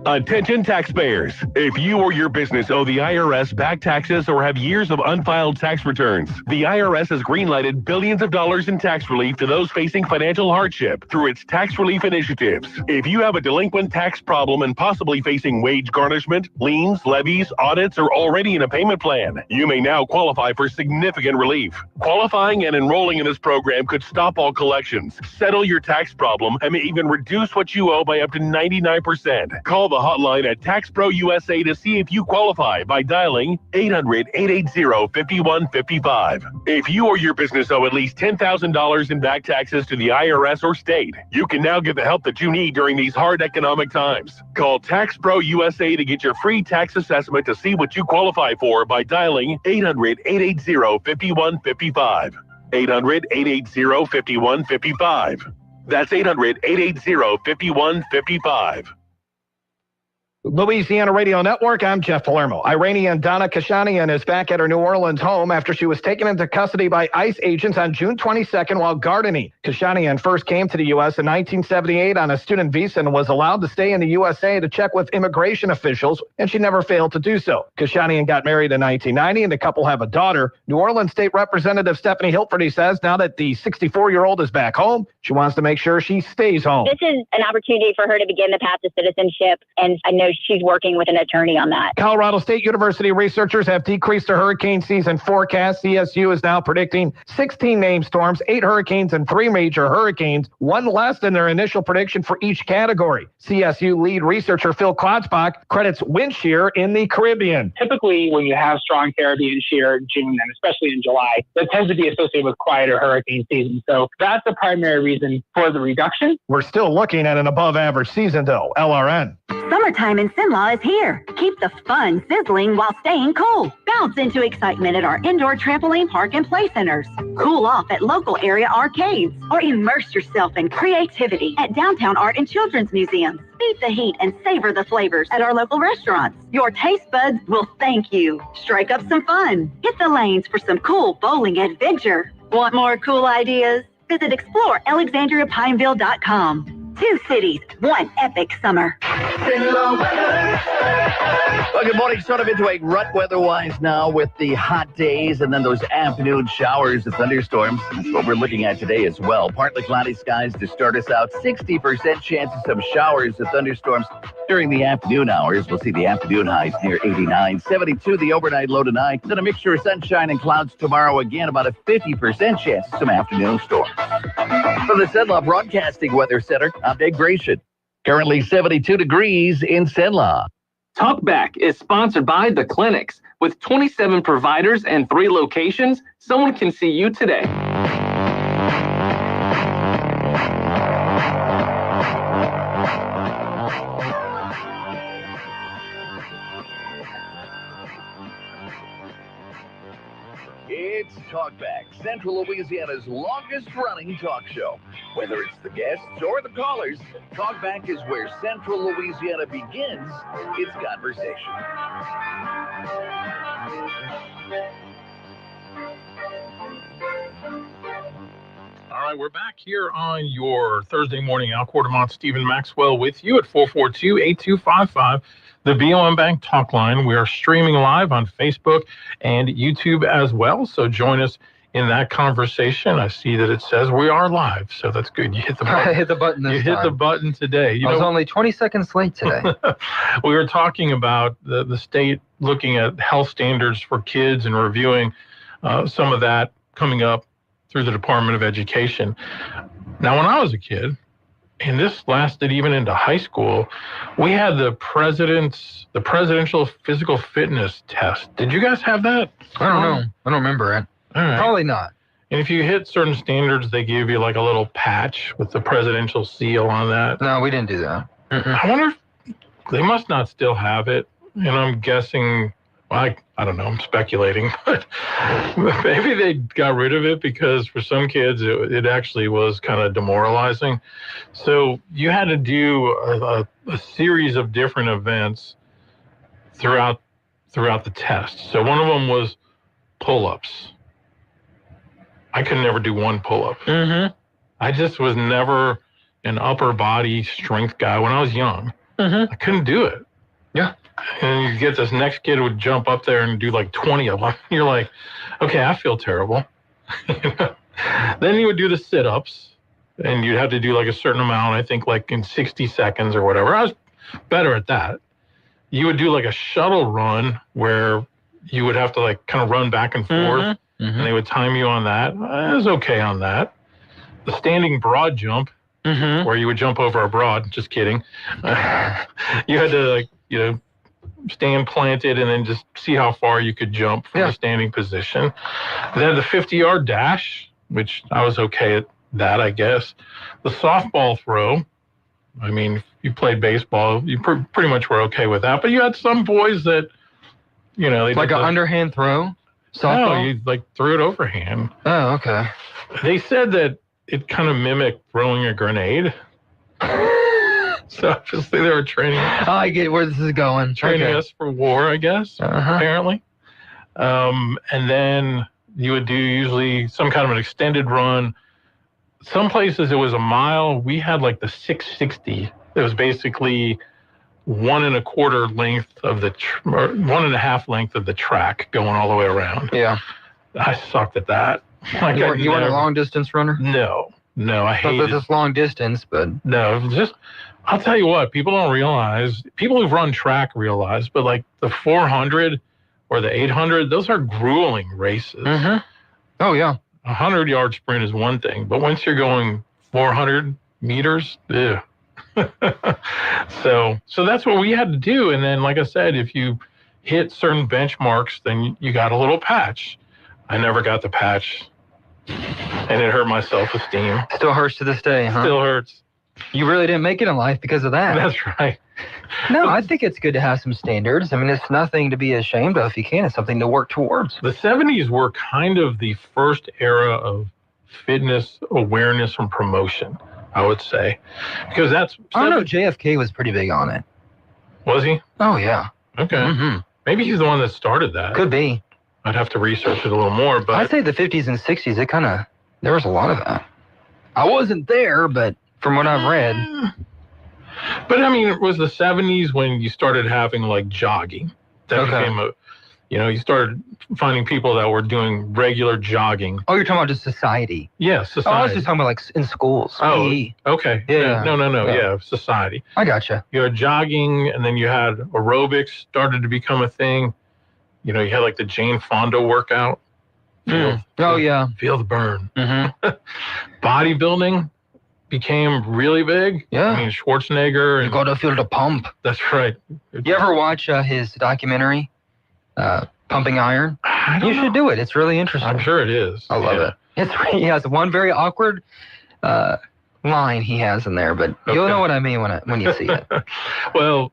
Attention taxpayers. If you or your business owe the IRS back taxes or have years of unfiled tax returns, the IRS has greenlighted billions of dollars in tax relief to those facing financial hardship through its tax relief initiatives. If you have a delinquent tax problem and possibly facing wage garnishment, liens, levies, audits, or already in a payment plan, you may now qualify for significant relief. Qualifying and enrolling in this program could stop all collections, settle your tax problem, and may even reduce what you owe by up to 99%. Call the hotline at TaxPro USA to see if you qualify by dialing 800-880-5155. If you or your business owe at least $10,000 in back taxes to the IRS or state, you can now get the help that you need during these hard economic times. Call TaxPro USA to get your free tax assessment to see what you qualify for by dialing 800-880-5155. 800-880-5155. That's 800-880-5155. Louisiana Radio Network, I'm Jeff Palermo. Iranian Donna Khashoggian is back at her New Orleans home after she was taken into custody by ICE agents on June 22nd while gardening. Khashoggian first came to the U.S. in 1978 on a student visa and was allowed to stay in the USA to check with immigration officials, and she never failed to do so. Khashoggian got married in 1990, and the couple have a daughter. New Orleans State Representative Stephanie Hilferty says now that the 64-year-old is back home, she wants to make sure she stays home. This is an opportunity for her to begin the path to citizenship, and I know she's working with an attorney on that. Colorado State University researchers have decreased their hurricane season forecast. CSU is now predicting 16 named storms, 8 hurricanes, and 3 major hurricanes, one less than their initial prediction for each category. CSU lead researcher Phil Klotzbach credits wind shear in the Caribbean. Typically, when you have strong Caribbean shear in June and especially in July, that tends to be associated with quieter hurricane season. So that's the primary reason for the reduction. We're still looking at an above average season, though. LRN. Summertime in Cenla is here. Keep the fun sizzling while staying cool. Bounce into excitement at our indoor trampoline park and play centers. Cool off at local area arcades. Or immerse yourself in creativity at downtown art and children's museums. Beat the heat and savor the flavors at our local restaurants. Your taste buds will thank you. Strike up some fun. Hit the lanes for some cool bowling adventure. Want more cool ideas? Visit explorealexandriapineville.com. 2 cities, 1 epic summer. Well, good morning. Sort of into a rut weather-wise now with the hot days and then those afternoon showers and thunderstorms. That's what we're looking at today as well. Partly cloudy skies to start us out. 60% chances of showers and thunderstorms during the afternoon hours. We'll see the afternoon highs near 89. 72 the overnight low tonight. Then a mixture of sunshine and clouds tomorrow. Again, about a 50% chance of some afternoon storms. From the Cenla Broadcasting Weather Center, I'm Dave Gratian. Currently 72 degrees in Cenla. Talkback is sponsored by The Clinics. With 27 providers and 3 locations, someone can see you today. It's Talkback, Central Louisiana's longest-running talk show. Whether it's the guests or the callers, Talkback is where Central Louisiana begins its conversation. All right, we're back here on your Thursday morning. Al Quartermont, Stephen Maxwell with you at 442-8255. The BOM Bank Talk Line. We are streaming live on Facebook and YouTube as well, so join us in that conversation. I see that it says we are live, so that's good. You hit the button. I hit the button this You hit time. the button today. I was only 20 seconds late today. We were talking about the state looking at health standards for kids and reviewing some of that coming up through the Department of Education. Now, when I was a kid, and this lasted even into high school, we had the presidential physical fitness test. Did you guys have that? I don't know. I don't remember it. All right. Probably not. And if you hit certain standards, they give you like a little patch with the presidential seal on that. No, we didn't do that. I wonder if they must not still have it. And I'm guessing, I don't know, I'm speculating, but maybe they got rid of it because for some kids, it actually was kind of demoralizing. So you had to do a series of different events throughout the test. So one of them was pull-ups. I could never do one pull-up. Mm-hmm. I just was never an upper body strength guy when I was young. I couldn't do it. Yeah. And you get this next kid who would jump up there and do like 20 of them. You're like, okay, I feel terrible. Then you would do the sit-ups, and you'd have to do like a certain amount, I think like in 60 seconds or whatever. I was better at that. You would do like a shuttle run where you would have to like kind of run back and forth, and they would time you on that. I was okay on that. The standing broad jump, where you would jump over a broad, just kidding. You had to like, stand planted and then just see how far you could jump from a standing position. Then the 50-yard dash, which I was okay at that, I guess. The softball throw, I mean, if you played baseball, you pretty much were okay with that. But you had some boys that, they like an underhand throw? Softball? No, you like threw it overhand. Oh, okay. They said that it kind of mimicked throwing a grenade. So obviously they were training. I get where this is going. Training us for war, I guess, apparently. And then you would do usually some kind of an extended run. Some places it was a mile. We had like the 660. It was basically 1.25 length of the, or 1.5 length of the track going all the way around. Yeah. I sucked at that. Like you weren't a long distance runner? No, I hated this long distance, but no, just I'll tell you what, people don't realize. People who've run track realize, but like the 400 or the 800, those are grueling races. Oh yeah, 100-yard sprint is one thing, but once you're going 400 meters, ew. So that's what we had to do. And then, like I said, if you hit certain benchmarks, then you got a little patch. I never got the patch. And it hurt my self-esteem. Still hurts to this day, huh? Still hurts. You really didn't make it in life because of that. That's right. No, I think it's good to have some standards. I mean, it's nothing to be ashamed of if you can. It's something to work towards. The 70s were kind of the first era of fitness awareness and promotion, I would say. Because that's... I don't know, JFK was pretty big on it. Was he? Oh, yeah. Okay. Maybe he's the one that started that. Could be. I'd have to research it a little more, but... I'd say the 50s and 60s, there was a lot of that. I wasn't there, but from what I've read. But, I mean, it was the 70s when you started having, like, jogging. That became you started finding people that were doing regular jogging. Oh, you're talking about just society? Yeah, society. Oh, I was just talking about, like, in schools. Oh, PE. okay. Yeah. No. Yeah, society. I gotcha. You had jogging, and then you had aerobics started to become a thing. You had like the Jane Fonda workout. Yeah. Feel the burn. Bodybuilding became really big. Yeah. I mean, Schwarzenegger. You gotta feel the pump. That's right. You ever watch his documentary, Pumping Iron? You should do it. It's really interesting. I'm sure it is. I love it. He has one very awkward line he has in there, but you'll know what I mean when you see it. Well,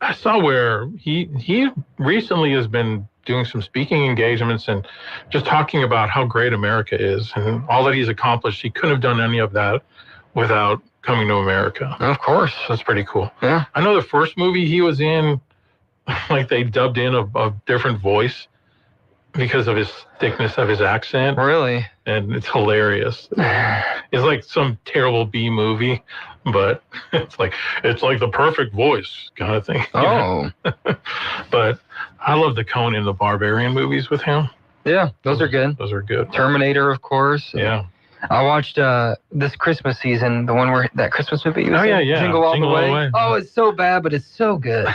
I saw where he recently has been doing some speaking engagements and just talking about how great America is and all that he's accomplished. He couldn't have done any of that without coming to America. Of course. That's pretty cool. Yeah. I know the first movie he was in, like they dubbed in a different voice because of his thickness of his accent. Really? And it's hilarious. It's like some terrible B movie, but it's like the perfect voice kind of thing. Oh. But I love the Conan the Barbarian movies with him. Yeah, those are good. Those are good. Terminator, of course. Yeah. I watched this Christmas season, the one where that Christmas movie. Yeah. Jingle All the Way. Oh, it's so bad, but it's so good.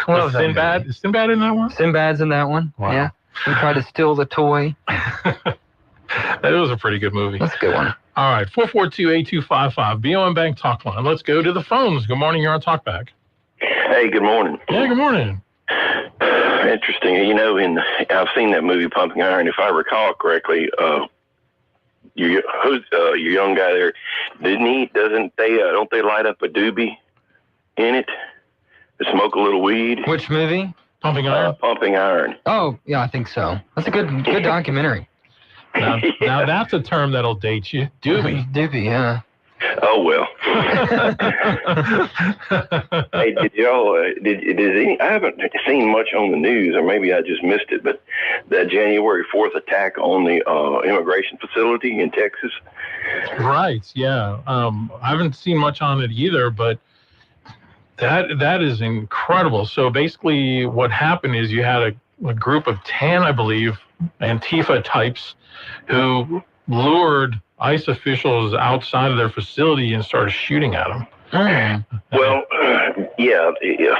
Was Sinbad? Is Sinbad in that one? Sinbad's in that one. Wow. Yeah. He tried to steal the toy. That was a pretty good movie. That's a good one. All right, 442-8255, BOM Bank Talk Line. Let's go to the phones. Good morning, you're on Talkback. Hey, good morning. Yeah, good morning. Interesting. I've seen that movie Pumping Iron. If I recall correctly, your young guy there, don't they light up a doobie in it to smoke a little weed? Which movie? Pumping Iron? Pumping Iron. Oh, yeah, I think so. That's a good documentary. Now that's a term that'll date you. Doobie. Doobie, yeah. Oh, well. Hey, did y'all, I haven't seen much on the news, or maybe I just missed it, but that January 4th attack on the immigration facility in Texas. Right, yeah. I haven't seen much on it either, but That is incredible. So basically what happened is you had a group of 10, I believe, Antifa types who lured ICE officials outside of their facility and started shooting at them. Well, yeah,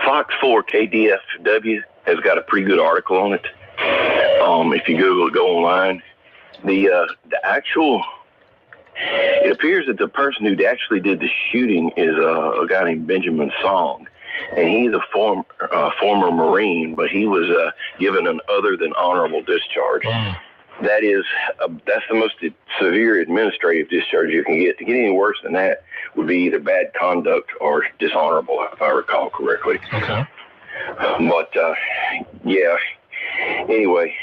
Fox 4 KDFW has got a pretty good article on it. If you go online, the actual, it appears that the person who actually did the shooting is a guy named Benjamin Song, and he's a former Marine, but he was given an other than honorable discharge. That's the most severe administrative discharge you can get. To get any worse than that would be either bad conduct or dishonorable, if I recall correctly. Okay. But yeah. Anyway,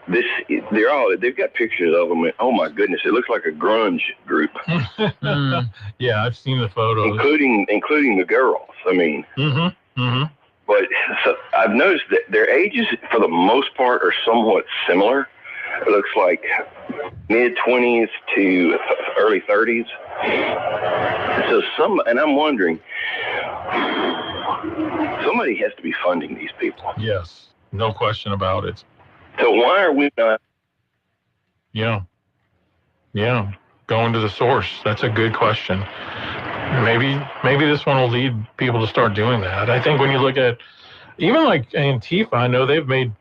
they've got pictures of them. And, oh my goodness, it looks like a grunge group. Yeah, I've seen the photos, including the girls. I mean. But so I've noticed that their ages, for the most part, are somewhat similar. It looks like mid-20s to early 30s. So and I'm wondering, somebody has to be funding these people. Yes, no question about it. So why are we not? Yeah, going to the source. That's a good question. Maybe this one will lead people to start doing that. I think when you look at even like Antifa, I know they've made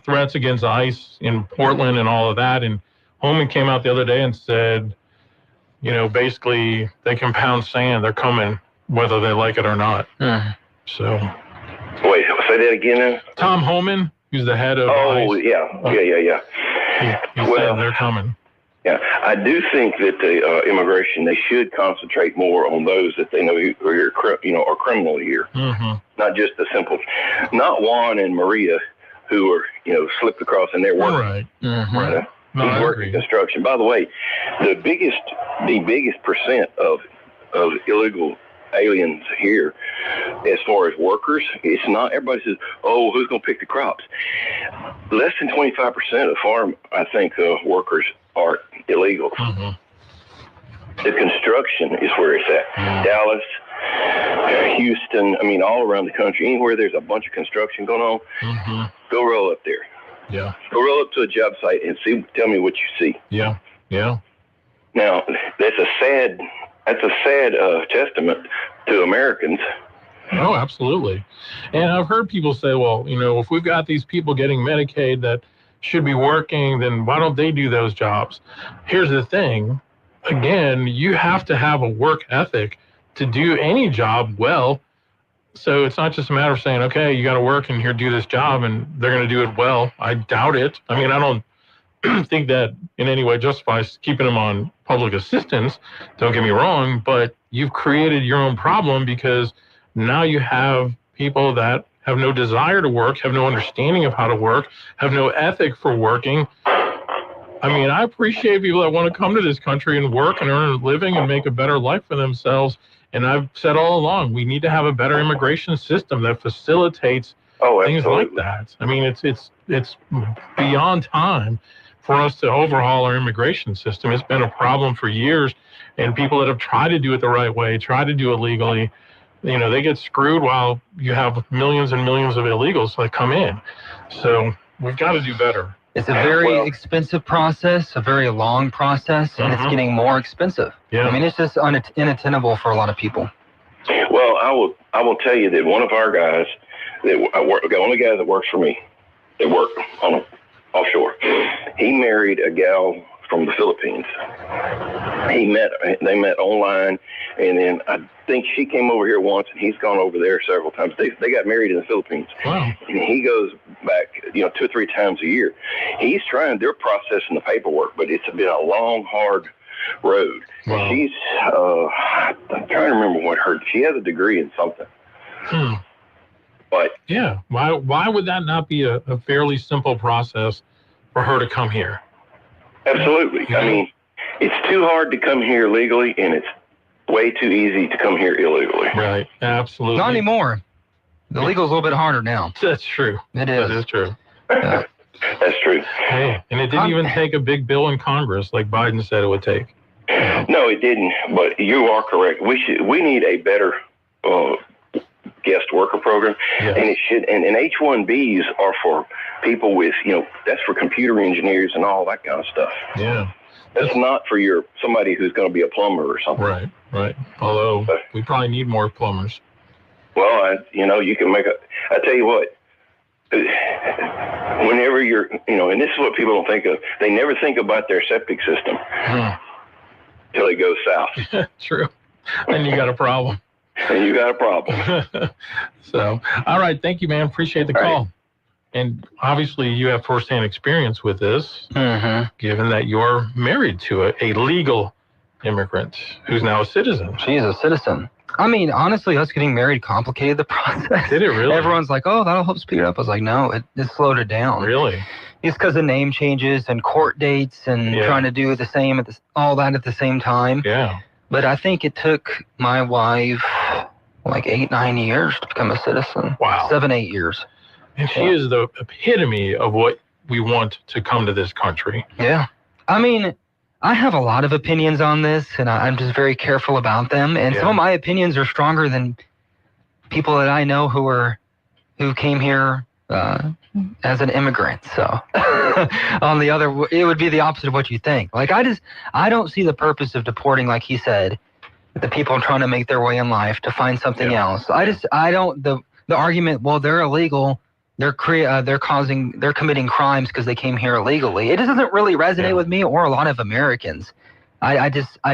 threats against ICE in Portland and all of that. And Holman came out the other day and said, basically they can pound sand. They're coming whether they like it or not. So. Wait, say that again. Tom Holman, who's the head of ICE. Yeah. He said they're coming. Yeah, I do think that the immigration, they should concentrate more on those that they know are criminal here. Not just the simple, not Juan and Maria, who are, slipped across in their work. Right. He's working construction. By the way, the biggest percent of illegal aliens here, as far as workers, it's not, everybody says, oh, who's going to pick the crops? Less than 25% of farm, I think, workers are illegal. The construction is where it's at. Dallas, Houston, all around the country, anywhere there's a bunch of construction going on, go roll up there. Yeah. Go roll up to a job site and tell me what you see. Yeah. Now, that's a sad testament to Americans. Oh, absolutely. And I've heard people say, well, if we've got these people getting Medicaid that should be working, then why don't they do those jobs? Here's the thing. Again, you have to have a work ethic to do any job well. So it's not just a matter of saying, okay, you got to work and here, do this job, and they're going to do it well. I doubt it. I don't think that in any way justifies keeping them on public assistance. Don't get me wrong, but you've created your own problem because now you have people that have no desire to work, have no understanding of how to work, have no ethic for working. I appreciate people that want to come to this country and work and earn a living and make a better life for themselves. And I've said all along, we need to have a better immigration system that facilitates things like that. It's beyond time for us to overhaul our immigration system. It's been a problem for years, and people that have tried to do it the right way, tried to do it legally, they get screwed while you have millions and millions of illegals that come in. So we've got to do better. It's a very expensive process, a very long process, and it's getting more expensive. Yeah. It's just unattainable for a lot of people. Well, I will tell you that one of our guys, the only guy that works for me, that work on offshore, he married a gal from the Philippines. They met online, and then I think she came over here once, and he's gone over there several times. They got married in the Philippines. Wow. And he goes back, 2 or 3 times a year. They're processing the paperwork, but it's been a long, hard road. Wow. She's, I'm trying to remember she has a degree in something. But yeah, why would that not be a fairly simple process for her to come here? Absolutely. It's too hard to come here legally, and it's way too easy to come here illegally. Right. Absolutely. Not anymore. The legal's a little bit harder now. That's true. It is. That is true. That's true. Hey, and it didn't even take a big bill in Congress like Biden said it would take. No, it didn't. But you are correct. We need a better guest worker program, and it should. And H-1Bs are for people with, that's for computer engineers and all that kind of stuff. Yeah. That's not for somebody who's going to be a plumber or something. Right. Although we probably need more plumbers. Well, you can make I tell you what, whenever you're, and this is what people don't think of. They never think about their septic system until it goes south. True. And you got a problem. So, all right. Thank you, man. Appreciate the call. Right. And obviously, you have firsthand experience with this, given that you're married to a legal immigrant who's now a citizen. She's a citizen. I mean, honestly, us getting married complicated the process. Did it really? Everyone's like, oh, that'll help speed it up. I was like, no, it slowed it down. Really? It's because of name changes and court dates and trying to do the same, all that at the same time. Yeah. But I think it took my wife like 8-9 years to become a citizen. Wow. 7-8 years. And she is the epitome of what we want to come to this country. Yeah. I mean, I have a lot of opinions on this, and I'm just very careful about them. And some of my opinions are stronger than people that I know who came here as an immigrant. So on the other, it would be the opposite of what you think. Like, I don't see the purpose of deporting, like he said, the people trying to make their way in life to find something else. I don't, the argument, well, they're illegal. They're committing crimes because they came here illegally. It just doesn't really resonate with me or a lot of Americans. I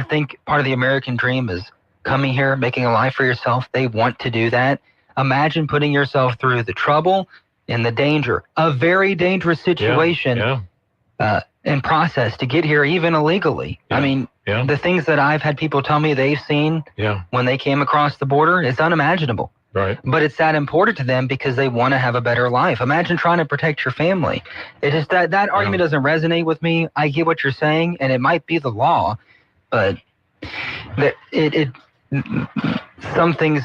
think part of the American dream is coming here, making a life for yourself. They want to do that. Imagine putting yourself through the trouble and the danger, a very dangerous situation and process to get here even illegally. I mean, the things that I've had people tell me they've seen when they came across the border, it's unimaginable. Right. But it's that important to them because they want to have a better life. Imagine trying to protect your family. It just that argument doesn't resonate with me. I get what you're saying, and it might be the law, but some things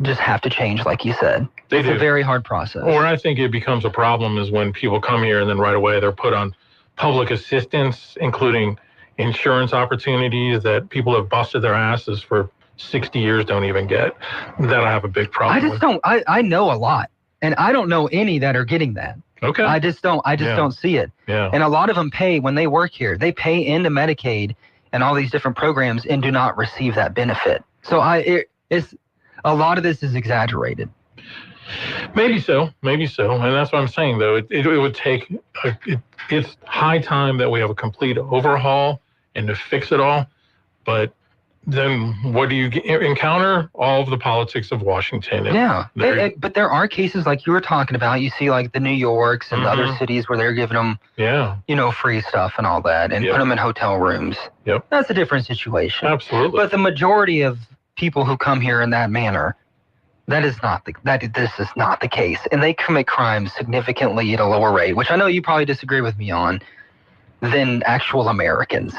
just have to change, like you said. It's a very hard process. Where I think it becomes a problem is when people come here and then right away they're put on public assistance, including insurance opportunities that people have busted their asses for 60 years don't even get. That I have a big problem with. I know a lot, and I don't know any that are getting that. Okay. I just don't see it. Yeah. And a lot of them pay when they work here. They pay into Medicaid and all these different programs and do not receive that benefit. So it's a lot of this is exaggerated. Maybe so, and that's what I'm saying. Though it would take. It's high time that we have a complete overhaul and to fix it all. But then what do you encounter? All of the politics of Washington. But there are cases like you were talking about. You see like the New Yorks and other cities where they're giving them, free stuff and all that, and put them in hotel rooms. Yep. That's a different situation. Absolutely. But the majority of people who come here in that manner, this is not the case. And they commit crimes significantly at a lower rate, which I know you probably disagree with me on, than actual Americans.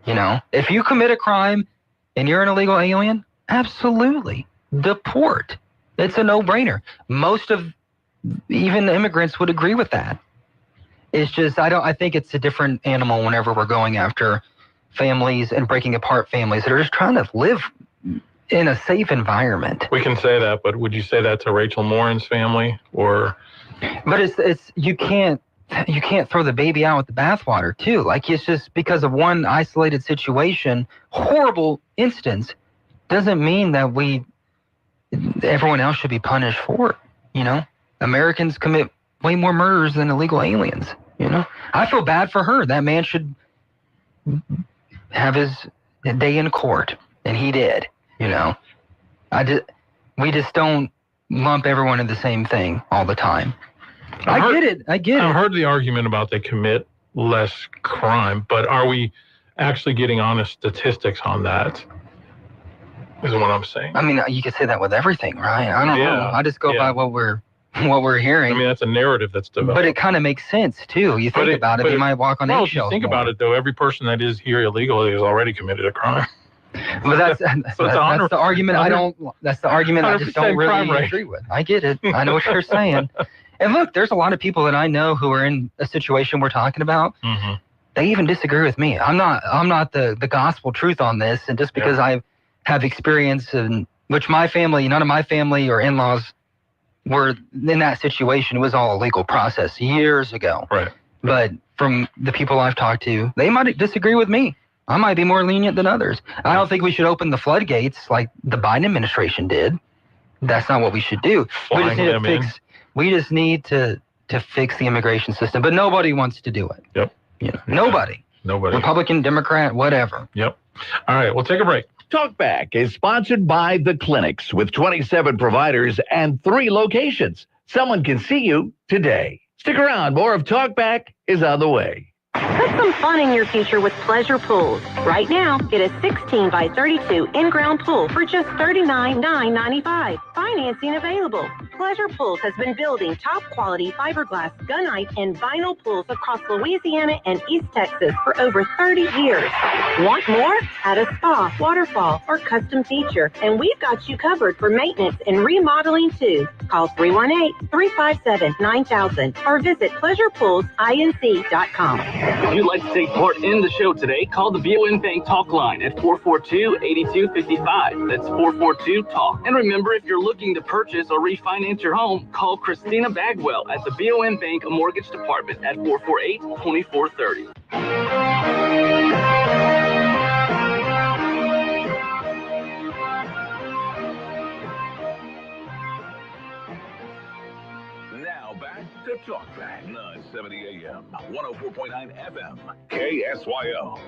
If you commit a crime and you're an illegal alien, absolutely deport. It's a no-brainer. Most of even the immigrants would agree with that. It's just I think it's a different animal whenever we're going after families and breaking apart families that are just trying to live in a safe environment. We can say that, but would you say that to Rachel Morin's family or? But it's you can't throw the baby out with the bathwater too. Like, it's just because of one isolated situation, horrible instance, doesn't mean that everyone else should be punished for it. Americans commit way more murders than illegal aliens. I feel bad for her. That man should have his day in court, and he did. We just don't lump everyone in the same thing all the time. I get it. I've heard the argument about they commit less crime, but are we actually getting honest statistics on that? Is what I'm saying. I mean, you could say that with everything, right? I don't know. I just go by what we're hearing. I mean, that's a narrative that's developed. But it kind of makes sense too. You think about it, you might walk on eggshells. Well, if you think about it, though, every person that is here illegally has already committed a crime. But that's the argument. That's the argument I just don't really agree with. I get it. I know what you're saying. And look, there's a lot of people that I know who are in a situation we're talking about. Mm-hmm. They even disagree with me. I'm not the gospel truth on this. And just because I have experience in which my family, none of my family or in-laws were in that situation. It was all a legal process years ago. Right. But from the people I've talked to, they might disagree with me. I might be more lenient than others. I don't think we should open the floodgates like the Biden administration did. That's not what we should do. We just need to fix the immigration system. But nobody wants to do it. Yep. You know, nobody. Republican, Democrat, whatever. Yep. All right, we'll take a break. Talkback is sponsored by The Clinics with 27 providers and 3 locations. Someone can see you today. Stick around. More of Talkback is on the way. Put some fun in your future with Pleasure Pools. Right now, get a 16 by 32 in-ground pool for just $39,995. Financing available. Pleasure Pools has been building top-quality fiberglass, gunite, and vinyl pools across Louisiana and East Texas for over 30 years. Want more? Add a spa, waterfall, or custom feature, and we've got you covered for maintenance and remodeling too. Call 318-357-9000 or visit pleasurepoolsinc.com. If you'd like to take part in the show today, call the BOM Bank Talk line at 442-8255. That's 442-TALK. And remember, if you're looking to purchase or refinance your home, call Christina Bagwell at the BOM Bank Mortgage Department at 448-2430. To Talkback, 970 AM, 104.9 FM, KSYO. All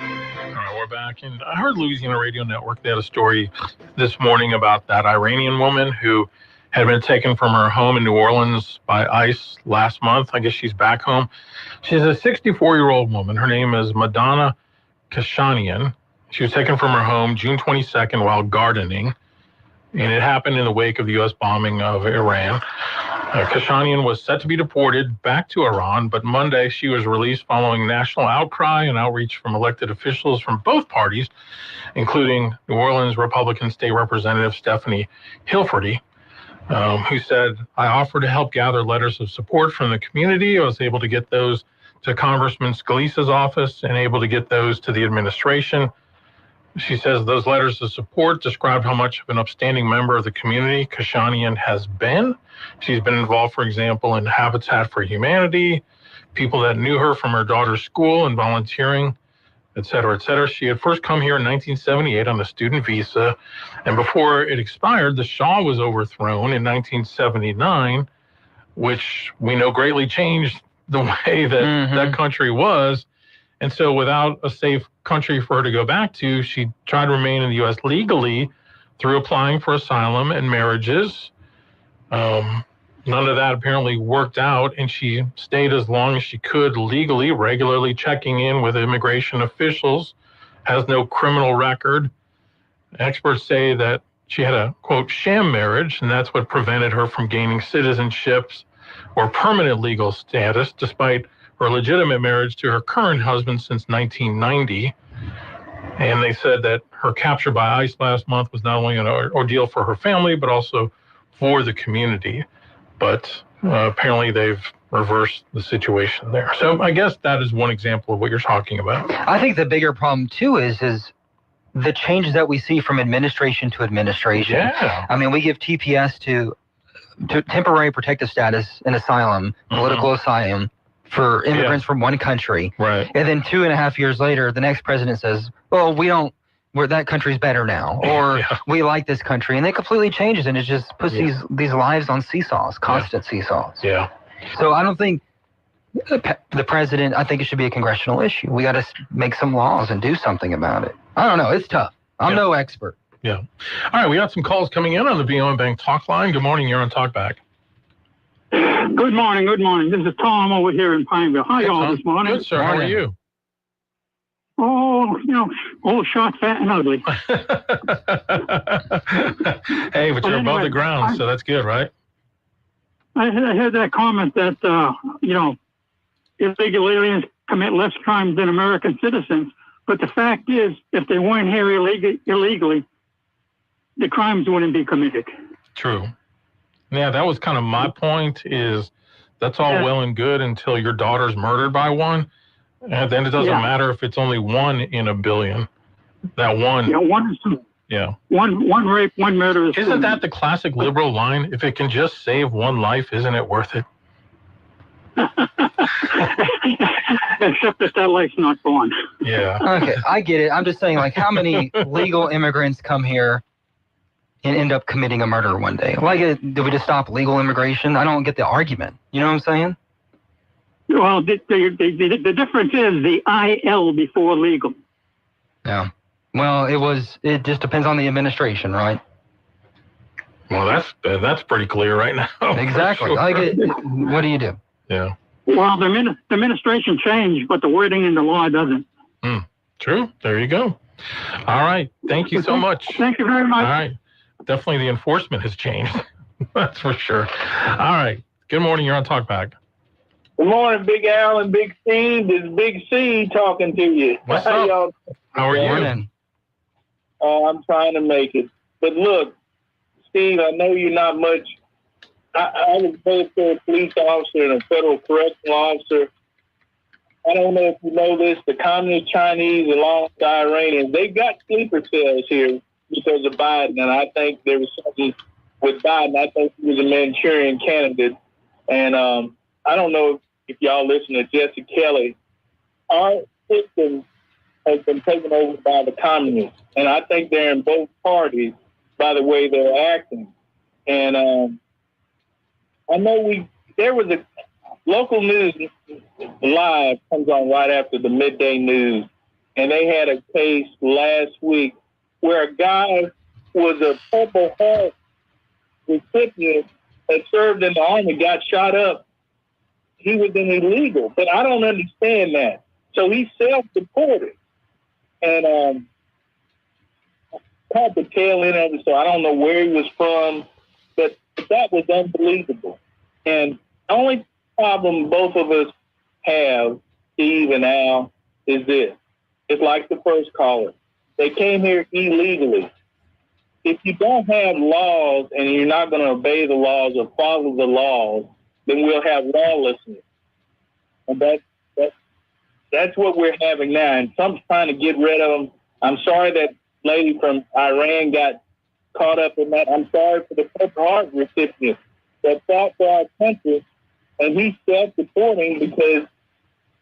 right, we're back. And I heard Louisiana Radio Network, they had a story this morning about that Iranian woman who had been taken from her home in New Orleans by ICE last month. I guess she's back home. She's a 64-year-old woman. Her name is Madonna Kashanian. She was taken from her home June 22nd while gardening, and it happened in the wake of the U.S. bombing of Iran. Kashanian was set to be deported back to Iran, but Monday she was released following national outcry and outreach from elected officials from both parties, including New Orleans Republican State Representative Stephanie Hilferty, who said, "I offered to help gather letters of support from the community. I was able to get those to Congressman Scalise's office and able to get those to the administration." She says those letters of support described how much of an upstanding member of the community Kashanian has been. She's been involved, for example, in Habitat for Humanity, people that knew her from her daughter's school and volunteering, et cetera, et cetera. She had first come here in 1978 on a student visa, and before it expired, the Shah was overthrown in 1979, which we know greatly changed the way that that country was. And so without a safe country for her to go back to, she tried to remain in the U.S. legally through applying for asylum and marriages. None of that apparently worked out, and she stayed as long as she could legally, regularly checking in with immigration officials, has no criminal record. Experts say that she had a, quote, sham marriage, and that's what prevented her from gaining citizenships or permanent legal status, despite her legitimate marriage to her current husband since 1990. And they said that her capture by ICE last month was not only an ordeal for her family, but also for the community. But apparently they've reversed the situation there. So I guess that is one example of what you're talking about. I think the bigger problem, too, is the changes that we see from administration to administration. Yeah. I mean, we give TPS to temporary protective status and asylum, political asylum, for immigrants from one country. Right. And then 2.5 years later, the next president says, well, that country's better now, or we like this country. And it completely changes, and it just puts these lives on seesaws, constant seesaws. Yeah. So I don't think the president, I think it should be a congressional issue. We got to make some laws and do something about it. I don't know. It's tough. I'm no expert. Yeah. All right. We got some calls coming in on the BOM Bank Talk line. Good morning. You're on Talkback. Good morning. Good morning. This is Tom over here in Pineville. How y'all this morning? Good, sir. How are you? Oh, old, short, fat, and ugly. Hey, but you're above the ground, so that's good, right? I heard that comment that, illegal aliens commit less crimes than American citizens. But the fact is, if they weren't here illegally, the crimes wouldn't be committed. True. Yeah, that was kind of my point, is that's all well and good until your daughter's murdered by one. And then it doesn't matter if it's only 1 in a billion. That one. Yeah, 1 is too. Yeah. One rape, one murder is Isn't that the classic liberal line? If it can just save one life, isn't it worth it? Except that life's not born. Yeah. Okay, I get it. I'm just saying, like, how many legal immigrants come here and end up committing a murder one day? Like, do we just stop legal immigration? I don't get the argument. You know what I'm saying? Well, the difference is the IL before legal. Yeah. Well, it just depends on the administration, right? Well, that's pretty clear right now. Exactly. Sure. Like, what do you do? Yeah. Well, the administration changed, but the wording in the law doesn't. True. There you go. All right. Thank you so much. Thank you very much. All right. Definitely the enforcement has changed. That's for sure. All right. Good morning. You're on Talkback. Good morning, Big Al and Big Steve. This is Big C talking to you. What's How up? y'all? How are you? I'm trying to make it. But look, Steve, I know you're not much. I was both a police officer and a federal correctional officer. I don't know if you know this, the Communist Chinese along with the Iranians, they've got sleeper cells here because of Biden. And I think there was something with Biden. I think he was a Manchurian candidate. And I don't know if y'all listen to Jesse Kelly. Our system has been taken over by the communists. And I think they're in both parties by the way they're acting. And I know there was a local news live comes on right after the midday news. And they had a case last week where a guy was a Purple Heart recipient that served in the Army, got shot up. He was an illegal, but I don't understand that. So he self-deported. And caught the tail end of it, so I don't know where he was from, but that was unbelievable. And the only problem both of us have, Steve and Al, is this. It's like the first caller. They came here illegally. If you don't have laws and you're not going to obey the laws or follow the laws, then we'll have lawlessness. And that's what we're having now. And Trump's trying to get rid of them. I'm sorry that lady from Iran got caught up in that. I'm sorry for the Purple Heart recipient that fought for our country, and he's self-deporting because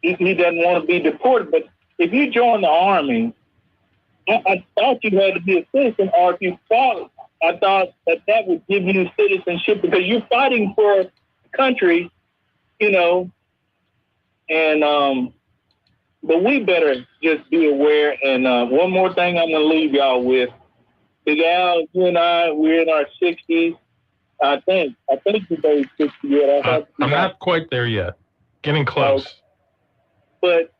he doesn't want to be deported. But if you join the Army, I thought you had to be a citizen, or if you fought, I thought that would give you citizenship because you're fighting for a country, you know, and but we better just be aware. And one more thing I'm going to leave y'all with. Big Al, you and I, we're in our 60s. I think you're very 60 yet. I'm not quite there yet. Getting close. But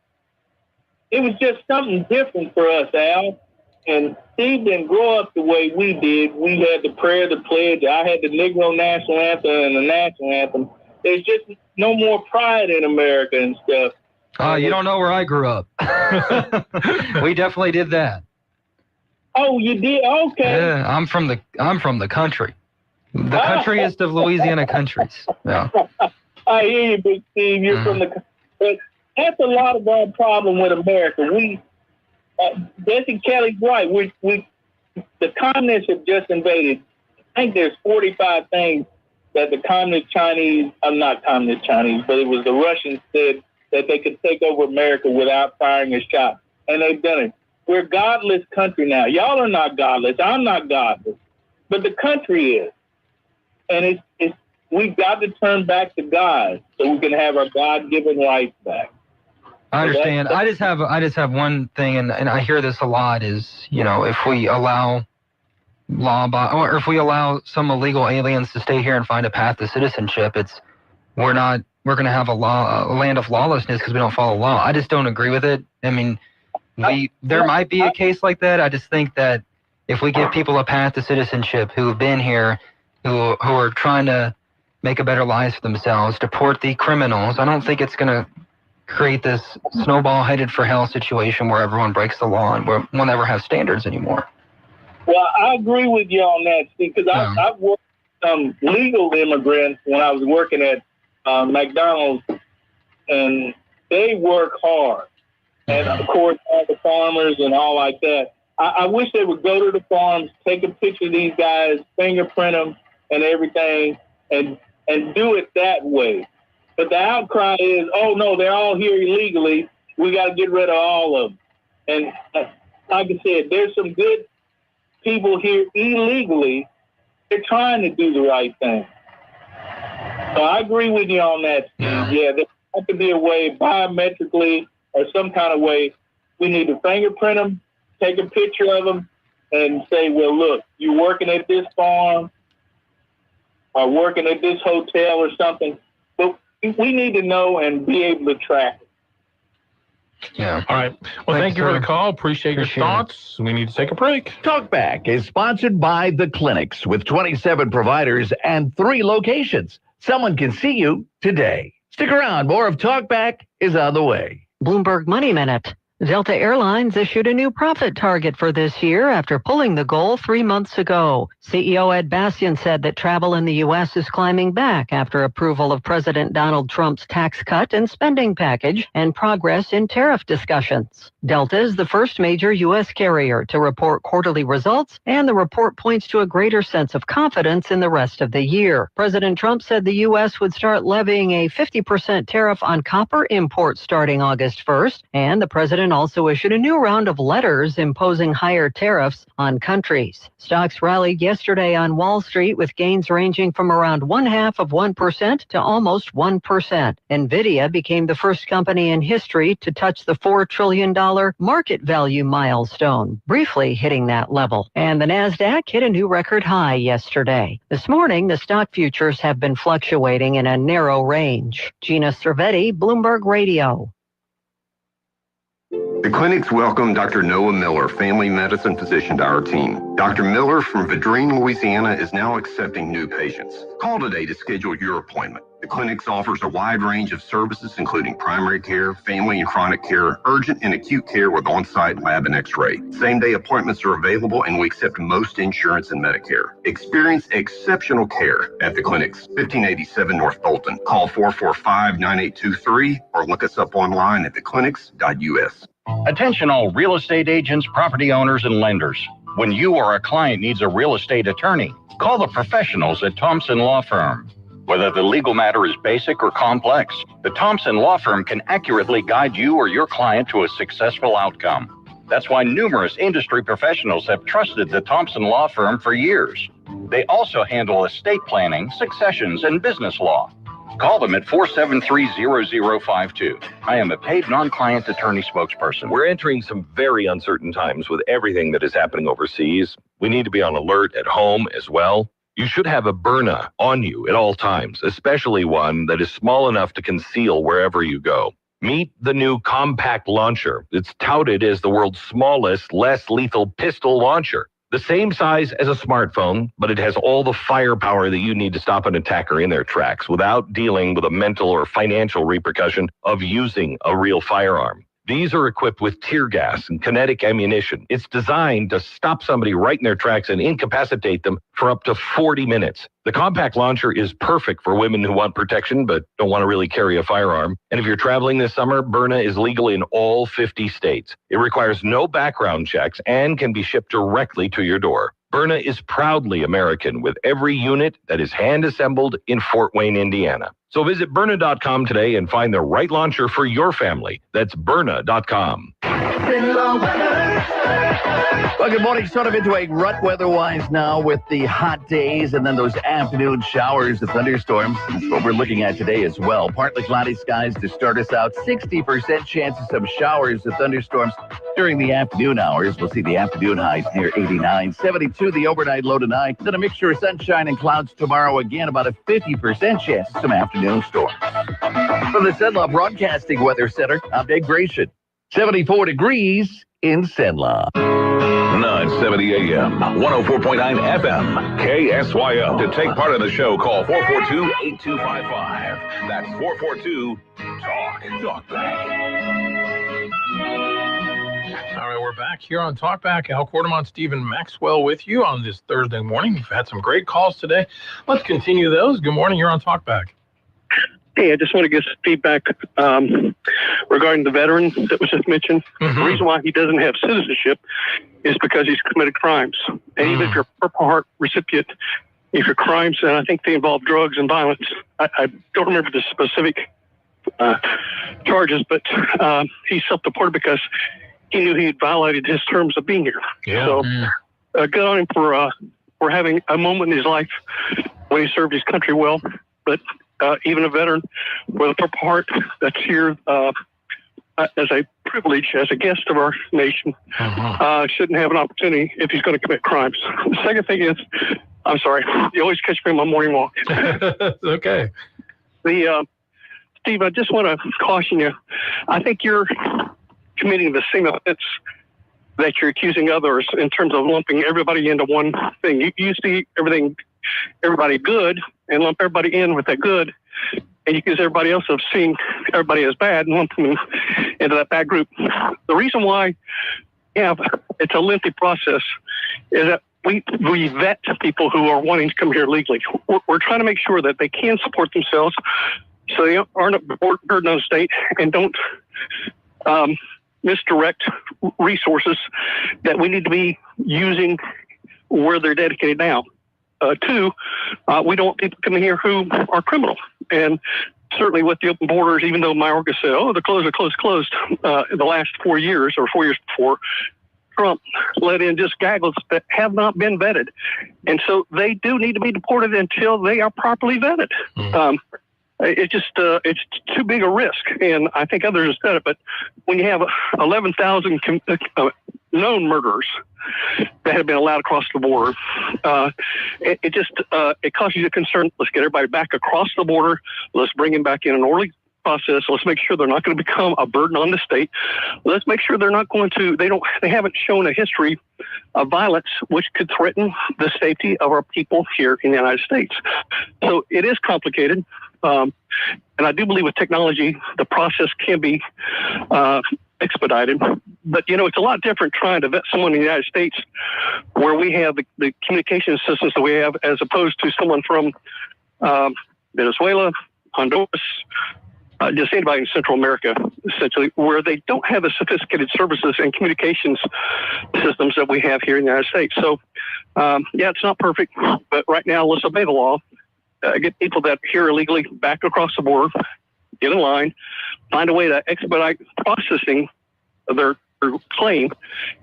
it was just something different for us, Al. And Steve didn't grow up the way we did. We had the prayer, the pledge. I had the Negro National Anthem and the National Anthem. There's just no more pride in America and stuff. You don't know where I grew up. We definitely did that. Oh, you did? Okay. Yeah, I'm from the country. The countryest of Louisiana countries. Yeah. I hear you, Big Steve. You're from the. But that's a lot of our problem with America. Jesse Kelly's right. The communists have just invaded. I think there's 45 things that the communist Chinese, not communist Chinese, but it was the Russians said that they could take over America without firing a shot. And they've done it. We're a godless country now. Y'all are not godless. I'm not godless. But the country is. And we've got to turn back to God so we can have our God-given rights back. I understand. I just have one thing, and I hear this a lot, is, you know, if we allow or if we allow some illegal aliens to stay here and find a path to citizenship, we're going to have a land of lawlessness because we don't follow law. I just don't agree with it. I mean, there might be a case like that. I just think that if we give people a path to citizenship who have been here, who are trying to make a better life for themselves, deport the criminals, I don't think it's going to create this snowball headed for hell situation where everyone breaks the law and we'll never have standards anymore. Well, I agree with you on that, Steve, because I've worked with some legal immigrants when I was working at McDonald's, and they work hard. And, of course, all the farmers and all like that. I wish they would go to the farms, take a picture of these guys, fingerprint them and everything, and do it that way. But the outcry is, oh, no, they're all here illegally. We got to get rid of all of them. And like I said, there's some good people here illegally. They're trying to do the right thing. So I agree with you on that. Yeah, there has to be a way biometrically or some kind of way. We need to fingerprint them, take a picture of them, and say, well, look, you're working at this farm or working at this hotel or something. But we need to know and be able to track it. Yeah. All right. Well, thank you for the call. Appreciate your thoughts. We need to take a break. Talkback is sponsored by The Clinics with 27 providers and 3 locations. Someone can see you today. Stick around. More of Talkback is on the way. Bloomberg Money Minute. Delta Airlines issued a new profit target for this year after pulling the goal 3 months ago. CEO Ed Bastian said that travel in the U.S. is climbing back after approval of President Donald Trump's tax cut and spending package and progress in tariff discussions. Delta is the first major U.S. carrier to report quarterly results, and the report points to a greater sense of confidence in the rest of the year. President Trump said the U.S. would start levying a 50% tariff on copper imports starting August 1st, and the president also issued a new round of letters imposing higher tariffs on countries. Stocks rallied yesterday on Wall Street with gains ranging from around 0.5% to almost 1%. Nvidia became the first company in history to touch the $4 trillion market value milestone, briefly hitting that level. And the Nasdaq hit a new record high yesterday. This morning, the stock futures have been fluctuating in a narrow range. Gina Cervetti, Bloomberg Radio. The clinics welcome Dr. Noah Miller, family medicine physician, to our team. Dr. Miller from Vadrine, Louisiana, is now accepting new patients. Call today to schedule your appointment. The clinics offers a wide range of services, including primary care, family and chronic care, urgent and acute care with on-site lab and x-ray. Same-day appointments are available, and we accept most insurance and Medicare. Experience exceptional care at the clinics, 1587 North Bolton. Call 445-9823 or look us up online at theclinics.us. Attention all real estate agents, property owners, and lenders. When you or a client needs a real estate attorney, call the professionals at Thompson Law Firm. Whether the legal matter is basic or complex, the Thompson Law Firm can accurately guide you or your client to a successful outcome. That's why numerous industry professionals have trusted the Thompson Law Firm for years. They also handle estate planning, successions, and business law. Call them at 473-0052. I am a paid non-client attorney spokesperson. We're entering some very uncertain times with everything that is happening overseas. We need to be on alert at home as well. You should have a Byrna on you at all times, especially one that is small enough to conceal wherever you go. Meet the new compact launcher. It's touted as the world's smallest, less lethal pistol launcher. The same size as a smartphone, but it has all the firepower that you need to stop an attacker in their tracks without dealing with a mental or financial repercussion of using a real firearm. These are equipped with tear gas and kinetic ammunition. It's designed to stop somebody right in their tracks and incapacitate them for up to 40 minutes. The compact launcher is perfect for women who want protection but don't want to really carry a firearm. And if you're traveling this summer, Byrna is legal in all 50 states. It requires no background checks and can be shipped directly to your door. Byrna is proudly American with every unit that is hand-assembled in Fort Wayne, Indiana. So visit Byrna.com today and find the right launcher for your family. That's Byrna.com. Well, good morning. Sort of into a rut weather-wise now with the hot days and then those afternoon showers and thunderstorms. That's what we're looking at today as well. Partly cloudy skies to start us out. 60% chances of showers and thunderstorms during the afternoon hours. We'll see the afternoon highs near 89. 72 the overnight low tonight. Then a mixture of sunshine and clouds tomorrow. Again, about a 50% chance of some afternoon storms. From the Cenla Broadcasting Weather Center, I'm Dave Grayson. 74 degrees in Cenla. 970 AM, 104.9 FM, KSYO. To take part in the show, call 442-8255. That's 442-TALK. All right, we're back here on Talkback. Al Quartermont, Stephen Maxwell with you on this Thursday morning. We've had some great calls today. Let's continue those. Good morning. You're on Talkback. Hey, I just want to give some feedback regarding the veteran that was just mentioned. Mm-hmm. The reason why he doesn't have citizenship is because he's committed crimes. And even if you're a Purple Heart recipient, if your crimes, and I think they involve drugs and violence, I don't remember the specific charges, but he's self-deported because he knew he had violated his terms of being here. Yeah. So good on him for having a moment in his life when he served his country well. But even a veteran with a Purple Heart that's here as a privilege, as a guest of our nation, shouldn't have an opportunity if he's going to commit crimes. The second thing is, I'm sorry, you always catch me on my morning walk. Okay. Steve, I just want to caution you. I think you're committing the same offense that you're accusing others in terms of lumping everybody into one thing. You see everybody good and lump everybody in with that good, and you accuse everybody else of seeing everybody as bad and lump them into that bad group. The reason why it's a lengthy process is that we vet people who are wanting to come here legally. We're trying to make sure that they can support themselves so they aren't a burden on the state and don't misdirect resources that we need to be using where they're dedicated now. Two, we don't want people coming here who are criminal. And certainly with the open borders, even though Mayorkas said, they're closed, the last 4 years or 4 years before, Trump let in just gaggles that have not been vetted. And so they do need to be deported until they are properly vetted. It's too big a risk. And I think others have said it, but when you have 11,000 known murderers that have been allowed across the border, it causes you concern. Let's get everybody back across the border. Let's bring them back in an orderly process. Let's make sure they're not going to become a burden on the state. Let's make sure they're not going to, they haven't shown a history of violence which could threaten the safety of our people here in the United States. So it is complicated. And I do believe with technology, the process can be expedited. But, it's a lot different trying to vet someone in the United States where we have the communication systems that we have as opposed to someone from Venezuela, Honduras, just anybody in Central America, essentially, where they don't have the sophisticated services and communications systems that we have here in the United States. So, it's not perfect, but right now, let's obey the law. Get people that are here illegally back across the border, get in line, find a way to expedite processing of their claim,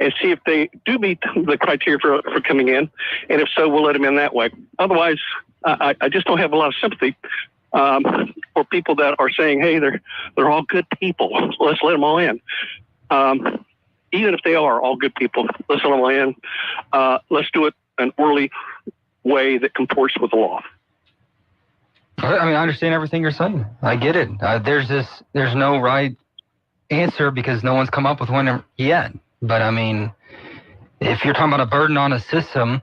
and see if they do meet the criteria for coming in, and if so, we'll let them in that way. Otherwise, I just don't have a lot of sympathy for people that are saying, hey, they're all good people. Let's let them all in. Even if they are all good people, let's let them all in. Let's do it an orderly way that comports with the law. I mean, I understand everything you're saying. I get it. There's no right answer because no one's come up with one yet. But I mean, if you're talking about a burden on a system,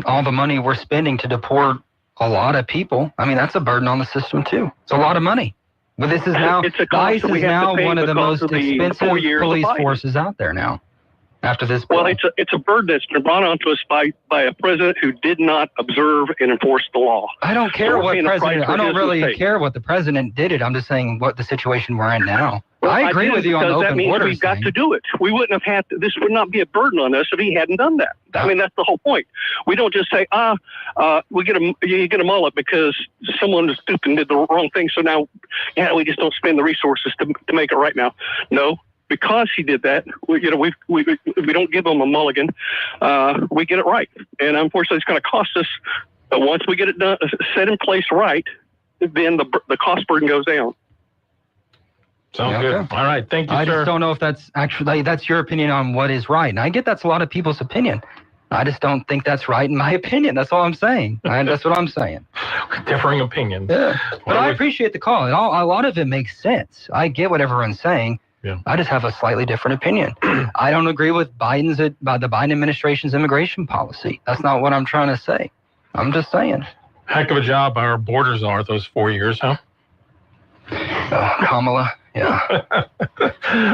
all the money we're spending to deport a lot of people, I mean, that's a burden on the system too. It's a lot of money. But this is now, ICE is now one of the most expensive police forces out there now. After this bill. Well, it's a burden that's been brought onto us by a president who did not observe and enforce the law. I don't care what president. I don't really care what the president did. I'm just saying what the situation we're in now. Well, I agree with you on the open borders. We've got to do it. We wouldn't have had to, this would not be a burden on us if he hadn't done that. I mean, that's the whole point. We don't just say, you get a mullet because someone was stupid and did the wrong thing. So now, we just don't spend the resources to make it right now. No. Because he did that, we don't give him a mulligan. We get it right, and unfortunately, it's going to cost us. But once we get it done, set in place right, then the cost burden goes down. Sounds good. All right, thank you, sir. I just don't know if that's your opinion on what is right, and I get that's a lot of people's opinion. I just don't think that's right in my opinion. That's all I'm saying. That's what I'm saying. Differing opinions. Yeah, but I appreciate the call. A lot of it makes sense. I get what everyone's saying. Yeah. I just have a slightly different opinion. I don't agree with the Biden administration's immigration policy. That's not what I'm trying to say. I'm just saying. Heck of a job our borders are those 4 years, huh? Kamala, yeah.